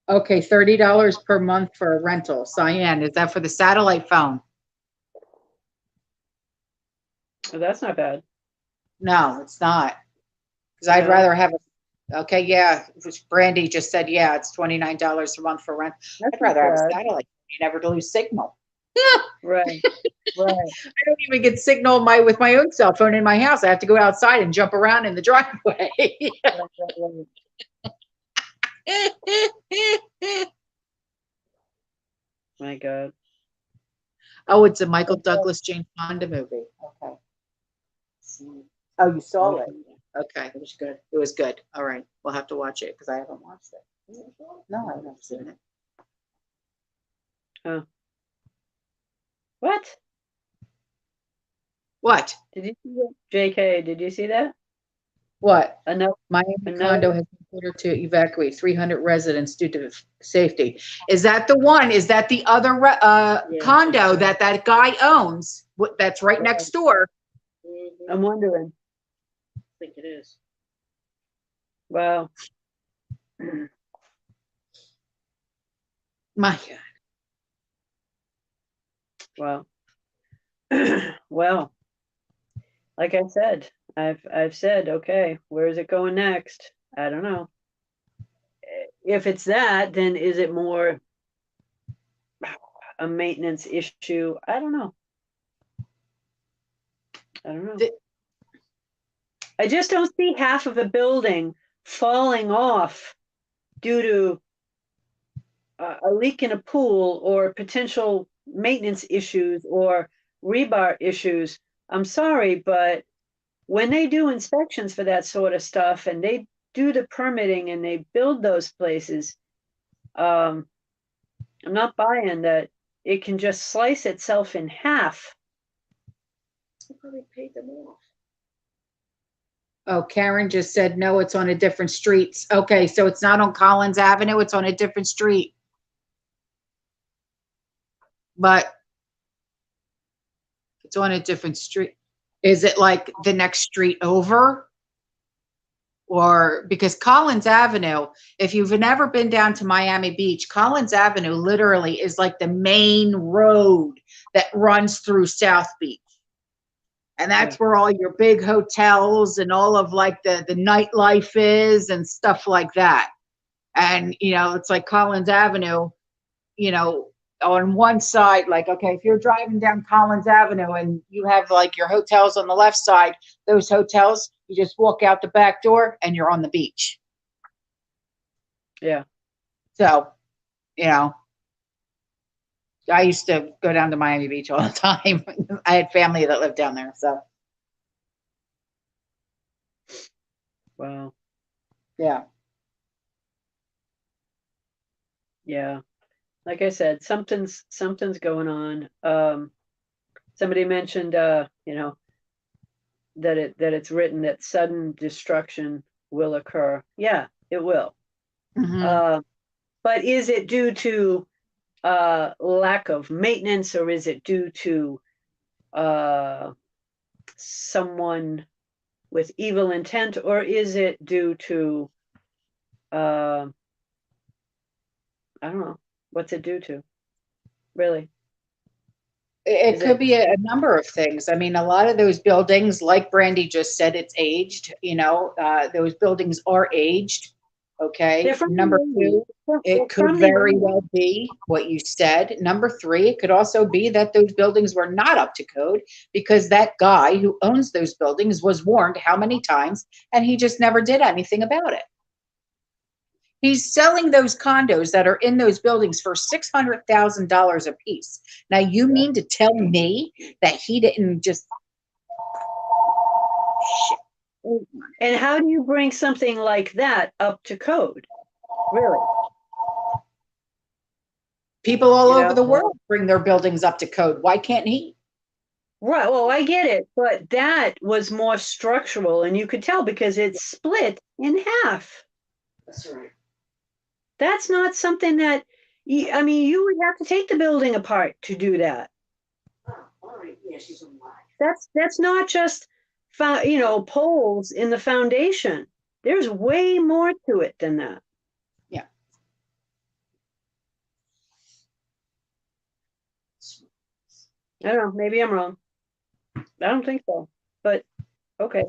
Okay, $30 per month for a rental. Cyan, is that for the satellite phone? Oh, that's not bad. No, it's not. Because I'd rather have okay, yeah. Brandy just said, yeah, it's $29 a month for rent. I'd rather have a satellite. You never lose signal. Right. Right. I don't even get signal with my own cell phone in my house. I have to go outside and jump around in the driveway. My God. Oh, it's a Michael Douglas, Jane Fonda movie. Okay. Oh, you saw it? Okay, it was good. It was good. All right, we'll have to watch it because I haven't watched it. No, I've never seen it. Oh. What? What? Did you see that? JK, did you see that? What? Miami condo has been ordered to evacuate 300 residents due to safety. Is that the one? Is that the other condo that guy owns? That's right next door. I'm wondering. I think it is. Wow. My God. Wow. Well, like I said, I've said, okay, where is it going next? I don't know. If it's that, then is it more a maintenance issue? I don't know. I don't know. I just don't see half of a building falling off due to a leak in a pool or potential maintenance issues or rebar issues. I'm sorry, but when they do inspections for that sort of stuff and they do the permitting and they build those places, I'm not buying that it can just slice itself in half. Probably paid them off. Oh, Karen just said, no, it's on a different street. Okay, so it's not on Collins Avenue, it's on a different street. But it's on a different street. Is it like the next street over? Or because Collins Avenue, if you've never been down to Miami Beach, Collins Avenue literally is like the main road that runs through South Beach. And that's where all your big hotels and all of like the nightlife is and stuff like that. And, you know, it's like Collins Avenue, you know, on one side, like, okay, if you're driving down Collins Avenue and you have like your hotels on the left side, those hotels, you just walk out the back door and you're on the beach. Yeah. So, you know, I used to go down to Miami Beach all the time. I had family that lived down there. So, Wow. yeah. Yeah. Like I said, something's going on. Somebody mentioned, you know, that it's written that sudden destruction will occur. Yeah, it will. Mhm. But is it due to lack of maintenance, or is it due to someone with evil intent, or is it due to I don't know, what's it due to, really? It Is could it be a number of things. I mean, a lot of those buildings, like Brandy just said, it's aged, you know, those buildings are aged. Okay. they're from Number the 80s. two, They're it could from the very 80s. well be what you said. Number three, it could also be that those buildings were not up to code because that guy who owns those buildings was warned how many times and he just never did anything about it. He's selling those condos that are in those buildings for $600,000 a piece. Now, you mean to tell me that he didn't just shit. And how do you bring something like that up to code? Really? People all You over know? the world bring their buildings up to code. Why can't he? Right. Well, I get it, but that was more structural, and you could tell because it's split in half. That's right. That's not something that, I mean, you would have to take the building apart to do that. Oh, all right. Yeah, she's alive. That's not just, you know, poles in the foundation. There's way more to it than that. Yeah. I don't know. Maybe I'm wrong. I don't think so, but okay.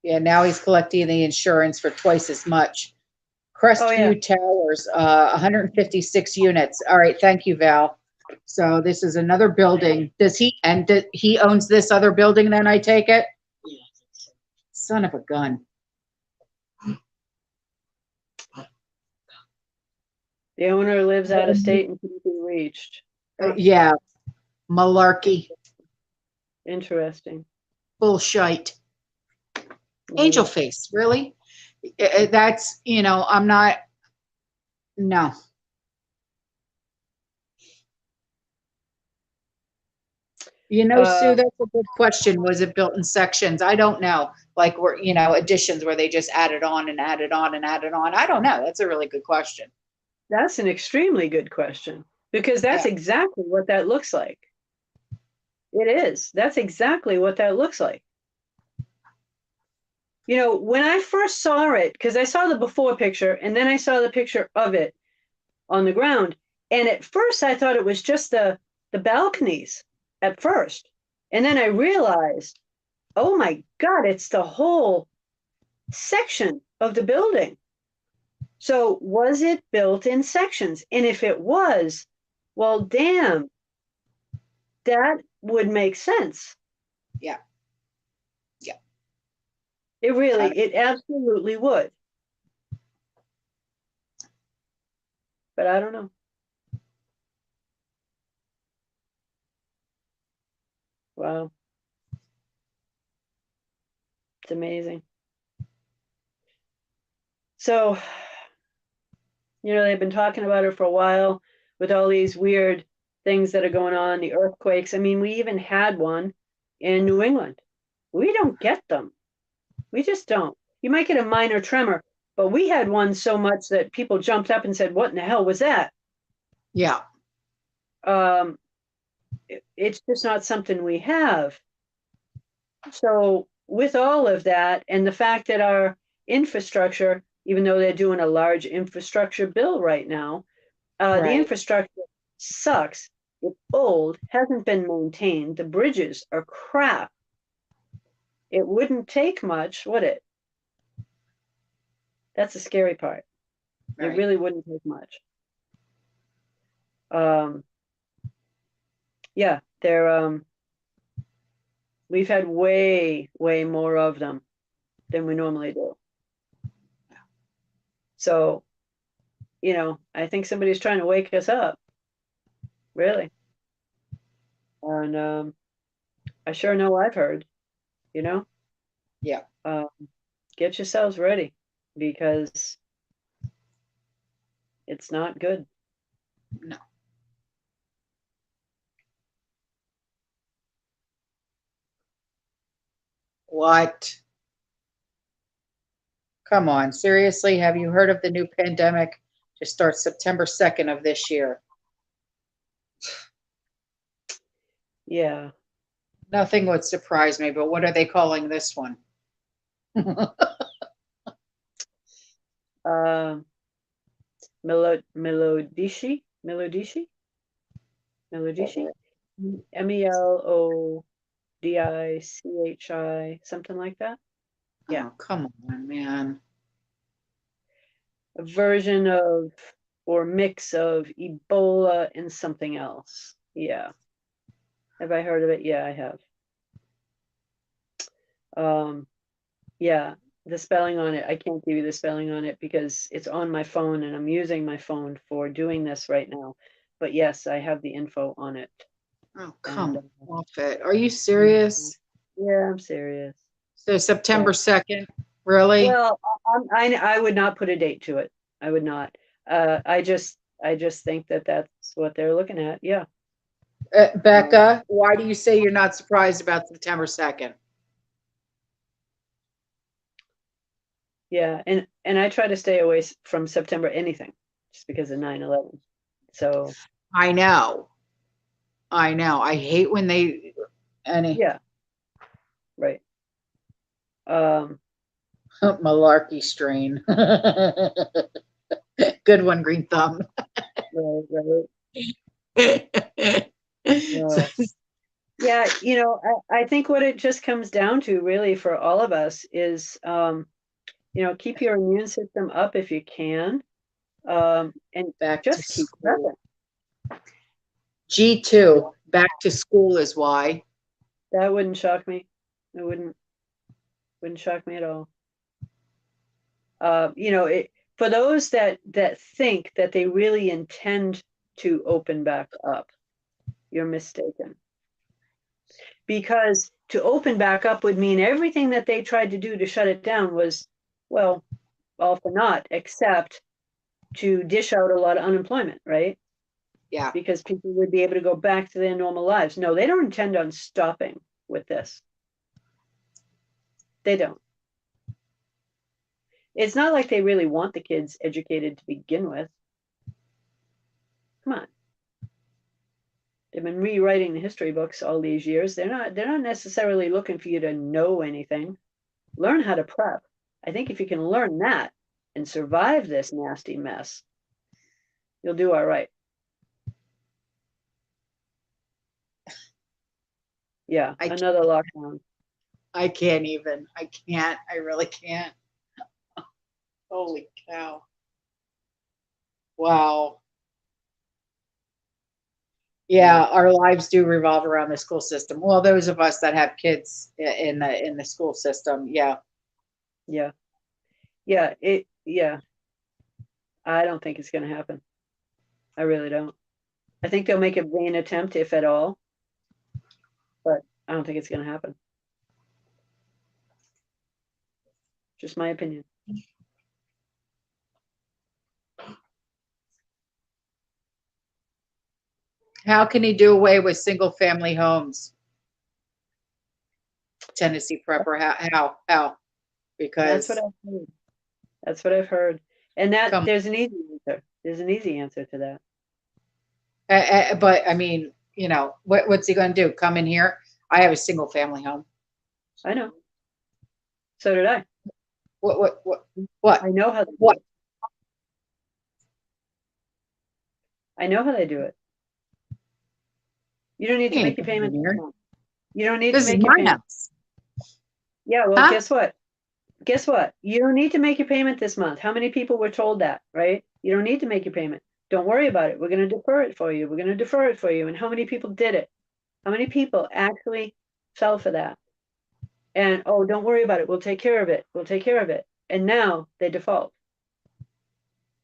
Yeah, now he's collecting the insurance for twice as much. Crestview Towers, 156 units. All right, thank you, Val. So this is another building. Does he owns this other building then, I take it? Yeah. Son of a gun. The owner lives out of state and can't be reached. Yeah, malarkey. Interesting. Bullshit. Angel face, really? That's, you know, I'm not, no. You know, Sue, that's a good question. Was it built in sections? I don't know. Like, were, you know, additions where they just added on and added on and added on. I don't know. That's a really good question. That's an extremely good question, because that's exactly what that looks like. It is. That's exactly what that looks like. You know, when I first saw it, because I saw the before picture and then I saw the picture of it on the ground. And at first I thought it was just the balconies at first. And then I realized, oh my God, it's the whole section of the building. So was it built in sections? And if it was, well, damn, that would make sense. Yeah. Yeah. It absolutely would. But I don't know. Wow. It's amazing. So, you know, they've been talking about it for a while with all these weird things that are going on, the earthquakes. I mean, we even had one in New England. We don't get them. We just don't. You might get a minor tremor, but we had one so much that people jumped up and said, "What in the hell was that?" Yeah. It's just not something we have. So with all of that and the fact that our infrastructure, even though they're doing a large infrastructure bill right now, the Right. infrastructure sucks. It's old, hasn't been maintained. The bridges are crap. It wouldn't take much, would it? That's the scary part. It Right. really wouldn't take much. Yeah, they're we've had way more of them than we normally do. So, you know, I think somebody's trying to wake us up, really. And I sure know I've heard, you know. Yeah. Get yourselves ready because it's not good. No. What? Come on, seriously, have you heard of the new pandemic? Just starts September 2nd of this year. Yeah. Nothing would surprise me, but what are they calling this one? Melodishi, MELODICHI, something like that. Yeah. Oh, come on, man. A version of or mix of Ebola and something else. Yeah. Have I heard of it? Yeah, I have. Yeah, the spelling on it, I can't give you the spelling on it because it's on my phone and I'm using my phone for doing this right now. But yes, I have the info on it. Oh, come And, off it. Are you serious? Yeah, I'm serious. So September 2nd, really? Well, I would not put a date to it. I would not. I just think that that's what they're looking at. Yeah. Becca, why do you say you're not surprised about September 2nd? Yeah, and I try to stay away from September anything, just because of 9/11. So I know. I hate when they yeah, right. Malarkey strain. Good one, Green Thumb. Right. Yeah, you know, I think what it just comes down to really for all of us is, you know, keep your immune system up if you can, and Back to just keep school. prepping. G2, back to school is why. That wouldn't shock me. It wouldn't shock me at all. You know, for those that think that they really intend to open back up, you're mistaken. Because to open back up would mean everything that they tried to do to shut it down was, well, all for naught, except to dish out a lot of unemployment, right? Yeah. Because people would be able to go back to their normal lives. No, they don't intend on stopping with this. They don't. It's not like they really want the kids educated to begin with. Come on. They've been rewriting the history books all these years. They're not necessarily looking for you to know anything. Learn how to prep. I think if you can learn that and survive this nasty mess, you'll do all right. Yeah, another lockdown. I can't even. I can't. I really can't. Holy cow. Wow. Yeah, our lives do revolve around the school system. Well, those of us that have kids in the school system, yeah. Yeah. Yeah. I don't think it's going to happen. I really don't. I think they'll make a vain attempt, if at all, but I don't think it's going to happen. Just my opinion. How can he do away with single family homes? Tennessee prepper, how? Because That's what I've heard. That's what I've heard. And that there's an easy answer. There's an easy answer to that. But I mean, you know, what's he going to do? Come in here? I have a single family home. I know. So did I. What? I know how they do it. I know how they do it. You don't need to make your payment. You don't need to make your payment. Yeah, well, guess what? Guess what? You don't need to make your payment this month. How many people were told that, right? You don't need to make your payment. Don't worry about it. We're going to defer it for you. We're going to defer it for you. And how many people did it? How many people actually fell for that? And, oh, don't worry about it. We'll take care of it. We'll take care of it. And now they default.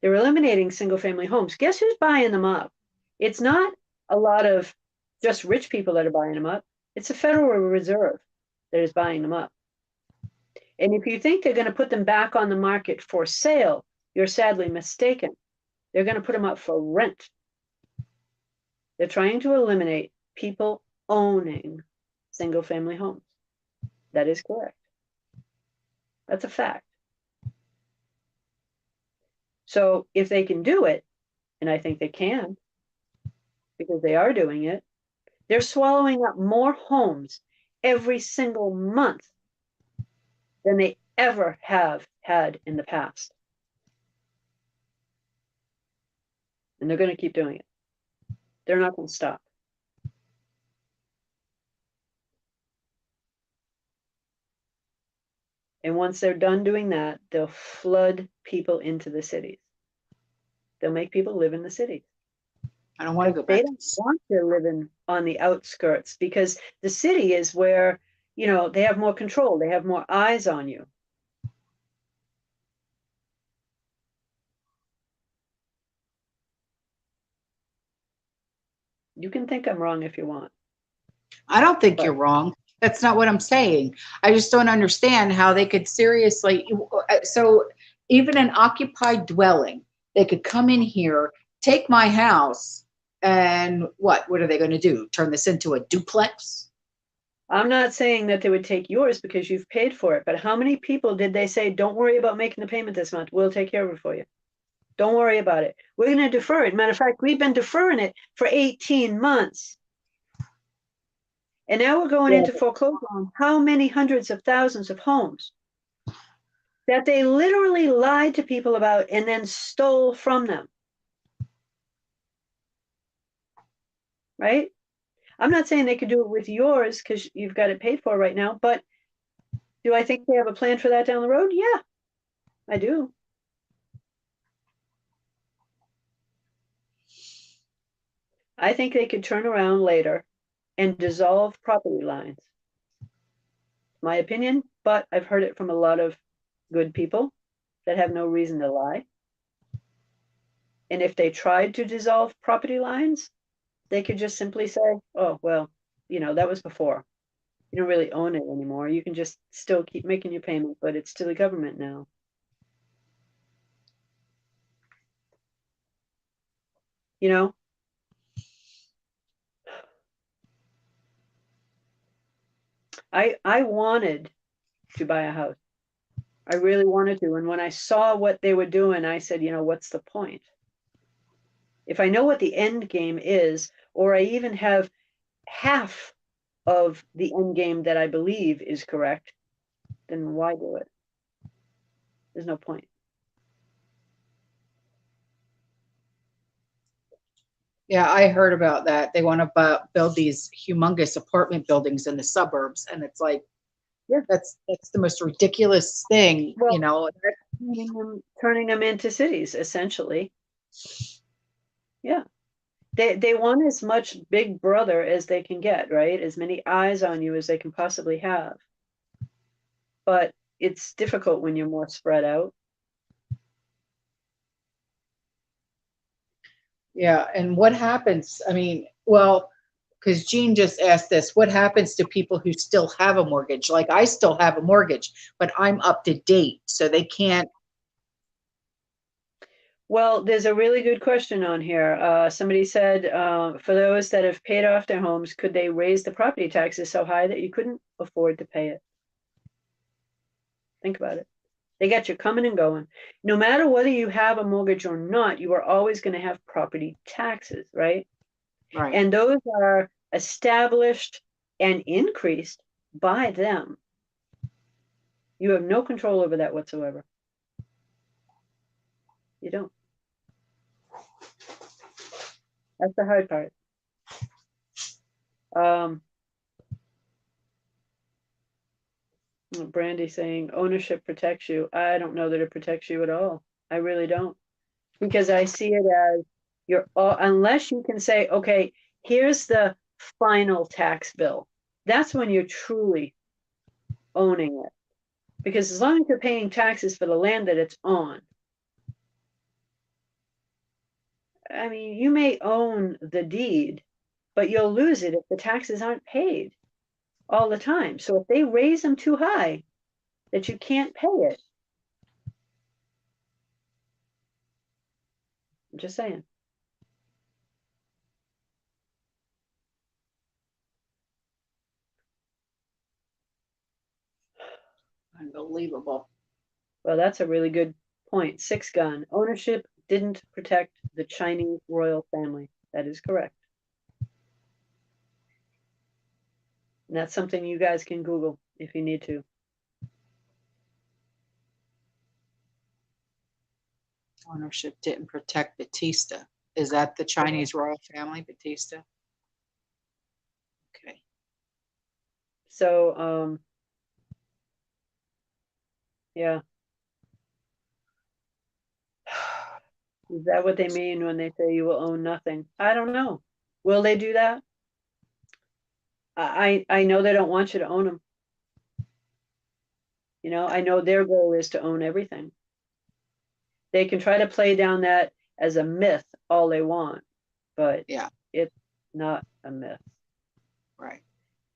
They're eliminating single family homes. Guess who's buying them up? It's not a lot of just rich people that are buying them up. It's the Federal Reserve that is buying them up. And if you think they're going to put them back on the market for sale, you're sadly mistaken. They're going to put them up for rent. They're trying to eliminate people owning single family homes. That is correct. That's a fact. So if they can do it, and I think they can, because they are doing it, they're swallowing up more homes every single month than they ever have had in the past. And they're going to keep doing it. They're not going to stop. And once they're done doing that, they'll flood people into the cities. They'll make people live in the cities. I don't want to go back. They don't want to live on the outskirts, because the city is where, you know, they have more control. They have more eyes on you. You can think I'm wrong if you want. I don't think you're wrong. That's not what I'm saying. I just don't understand how they could seriously. So even an occupied dwelling, they could come in here, take my house, and what are they going to do? Turn this into a duplex? I'm not saying that they would take yours because you've paid for it, but how many people did they say, don't worry about making the payment this month, we'll take care of it for you? Don't worry about it. We're going to defer it. Matter of fact, we've been deferring it for 18 months. And now we're going into foreclosure on how many hundreds of thousands of homes that they literally lied to people about and then stole from them. Right? I'm not saying they could do it with yours because you've got it paid for right now, but do I think they have a plan for that down the road? Yeah, I do. I think they could turn around later and dissolve property lines. My opinion, but I've heard it from a lot of good people that have no reason to lie. And if they tried to dissolve property lines, they could just simply say, oh, well, you know, that was before. You don't really own it anymore. You can just still keep making your payment, but it's to the government now. You know? I wanted to buy a house. I really wanted to. And when I saw what they were doing, I said, you know, what's the point? If I know what the end game is, or I even have half of the end game that I believe is correct, then why do it? There's no point. Yeah, I heard about that. They want to build these humongous apartment buildings in the suburbs, and it's like, Yeah. that's the most ridiculous thing, Well, you know. turning them into cities, essentially. Yeah. They want as much big brother as they can get, right? As many eyes on you as they can possibly have. But it's difficult when you're more spread out. Yeah, and what happens? I mean, well, because Jean just asked this, what happens to people who still have a mortgage? Like, I still have a mortgage, but I'm up to date, so they can't. Well, there's a really good question on here. Somebody said, for those that have paid off their homes, could they raise the property taxes so high that you couldn't afford to pay it? Think about it. They got you coming and going. No matter whether you have a mortgage or not, you are always going to have property taxes, right? Right. And those are established and increased by them. You have no control over that whatsoever. You don't. That's the hard part. Brandy saying ownership protects you. I don't know that it protects you at all. I really don't. Because I see it as unless you can say, okay, here's the final tax bill. That's when you're truly owning it. Because as long as you're paying taxes for the land that it's on, I mean, you may own the deed, but you'll lose it if the taxes aren't paid all the time. So if they raise them too high that you can't pay it, I'm just saying. Unbelievable. Well, that's a really good point. Six gun. Ownership didn't protect the Chinese royal family. That is correct. And that's something you guys can Google if you need to. Ownership didn't protect Batista. Is that the Chinese royal family, Batista? Okay. So, yeah. Is that what they mean when they say you will own nothing? I don't know. Will they do that? I know they don't want you to own them. You know, I know their goal is to own everything. They can try to play down that as a myth all they want, but yeah, it's not a myth. Right.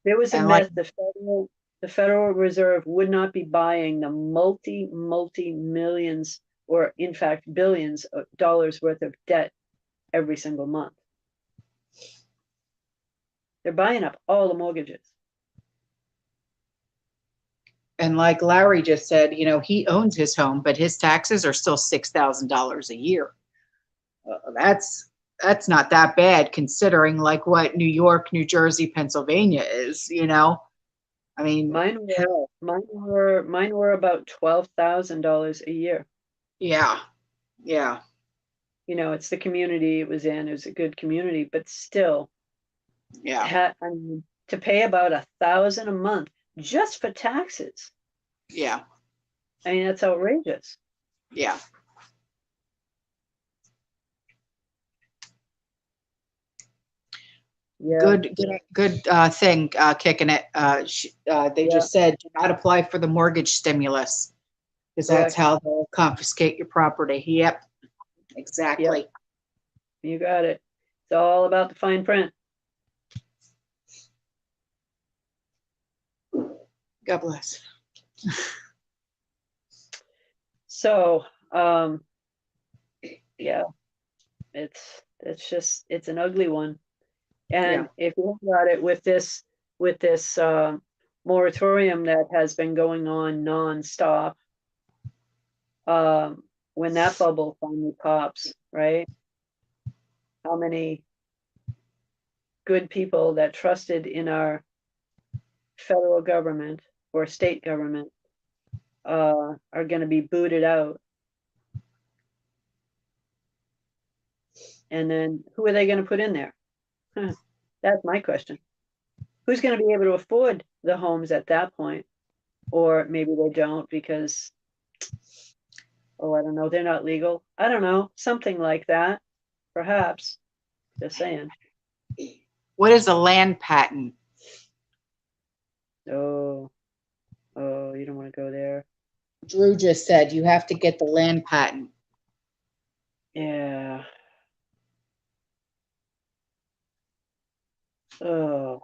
There was a And myth the Federal Reserve would not be buying the multi millions, or in fact billions of dollars worth of debt every single month. They're buying up all the mortgages. And like Larry just said, you know, he owns his home, but his taxes are still $6,000 a year. That's not that bad considering like what New York, New Jersey, Pennsylvania is, you know. I mean, Mine were about $12,000 a year. yeah. Yeah. You know, it's the community it was in. It was a good community, but still, Yeah. I mean, to pay about $1,000 a month just for taxes. Yeah. I mean, that's outrageous. Yeah. Yeah. Good thing kicking it. They just said do not apply for the mortgage stimulus because that's how they'll confiscate your property. Yep. Exactly. Yep. You got it. It's all about the fine print. God bless. So, yeah, it's an ugly one. And if you think about it with this moratorium that has been going on nonstop, when that bubble finally pops, right? How many good people that trusted in our federal government or state government are going to be booted out. And then who are they going to put in there? That's my question. Who's going to be able to afford the homes at that point? Or maybe they don't because, oh, I don't know, they're not legal. I don't know, something like that, perhaps. Just saying. What is a land patent? Oh, you don't want to go there. Drew just said you have to get the land patent. Yeah. Oh.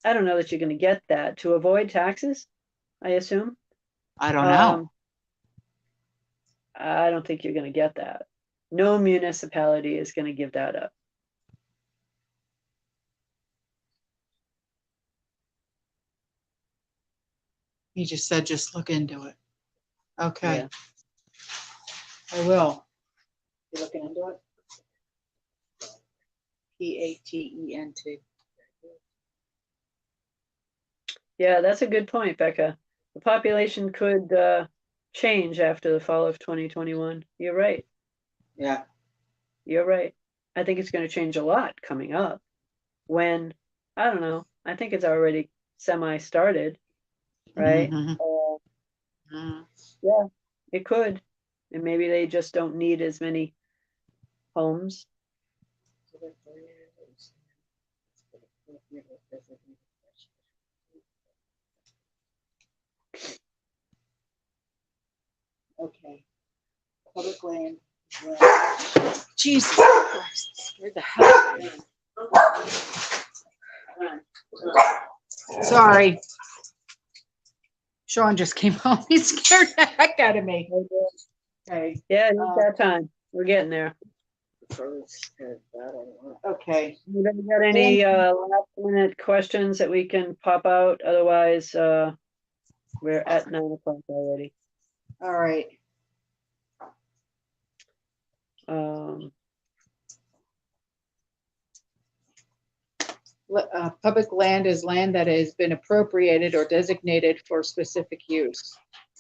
I don't know that you're going to get that. To avoid taxes, I assume. I don't know. I don't think you're going to get that. No municipality is going to give that up. He just said, just look into it. Okay. Yeah. I will. You looking into it? PATENT. Yeah, that's a good point, Becca. The population could change after the fall of 2021. You're right. Yeah. You're right. I think it's going to change a lot coming up when, I don't know, I think it's already semi-started, right? Yeah, it could. And maybe they just don't need as many homes. Okay. Public land. Jesus Christ. Scared the hell out of me. Sorry. Sean just came home. He scared the heck out of me. Okay. Yeah, it's that time. We're getting there. Okay. Anybody got any last minute questions that we can pop out? Otherwise, we're at 9 o'clock already. All right. Public land is land that has been appropriated or designated for specific use.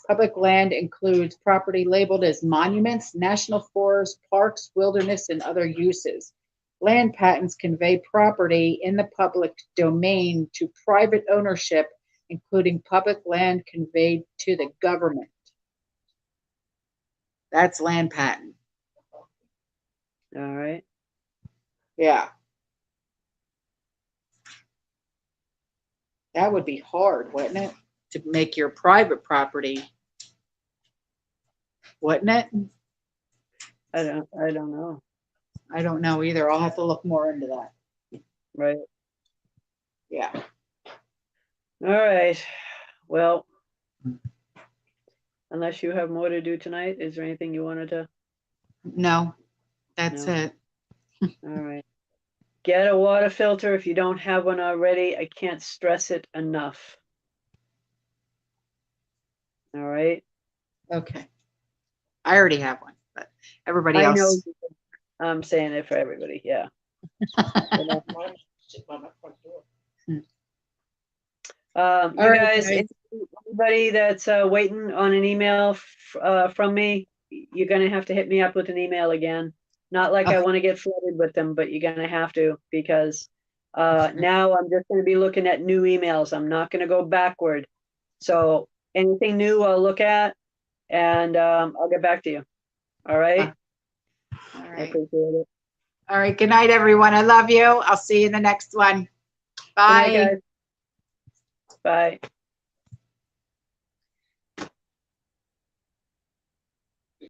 Public land includes property labeled as monuments, national forests, parks, wilderness, and other uses. Land patents convey property in the public domain to private ownership, including public land conveyed to the government. That's land patent. All right. Yeah. That would be hard, wouldn't it? To make your private property, wouldn't it? I don't know. I don't know either. I'll have to look more into that. Right. Yeah. All right. Well, unless you have more to do tonight, is there anything you wanted to? No, that's it. All right. Get a water filter if you don't have one already. I can't stress it enough. All right. Okay. I already have one, but everybody I else. know. I'm saying it for everybody. Yeah. You guys, anybody that's waiting on an email from me, you're gonna have to hit me up with an email again. Not like I want to get flooded with them, but you're gonna have to, because now I'm just gonna be looking at new emails. I'm not gonna go backward. So anything new I'll look at, and I'll get back to you. All right. All I right. appreciate it. All right. Good night, everyone. I love you. I'll see you in the next one. Bye. Good night, guys. Bye.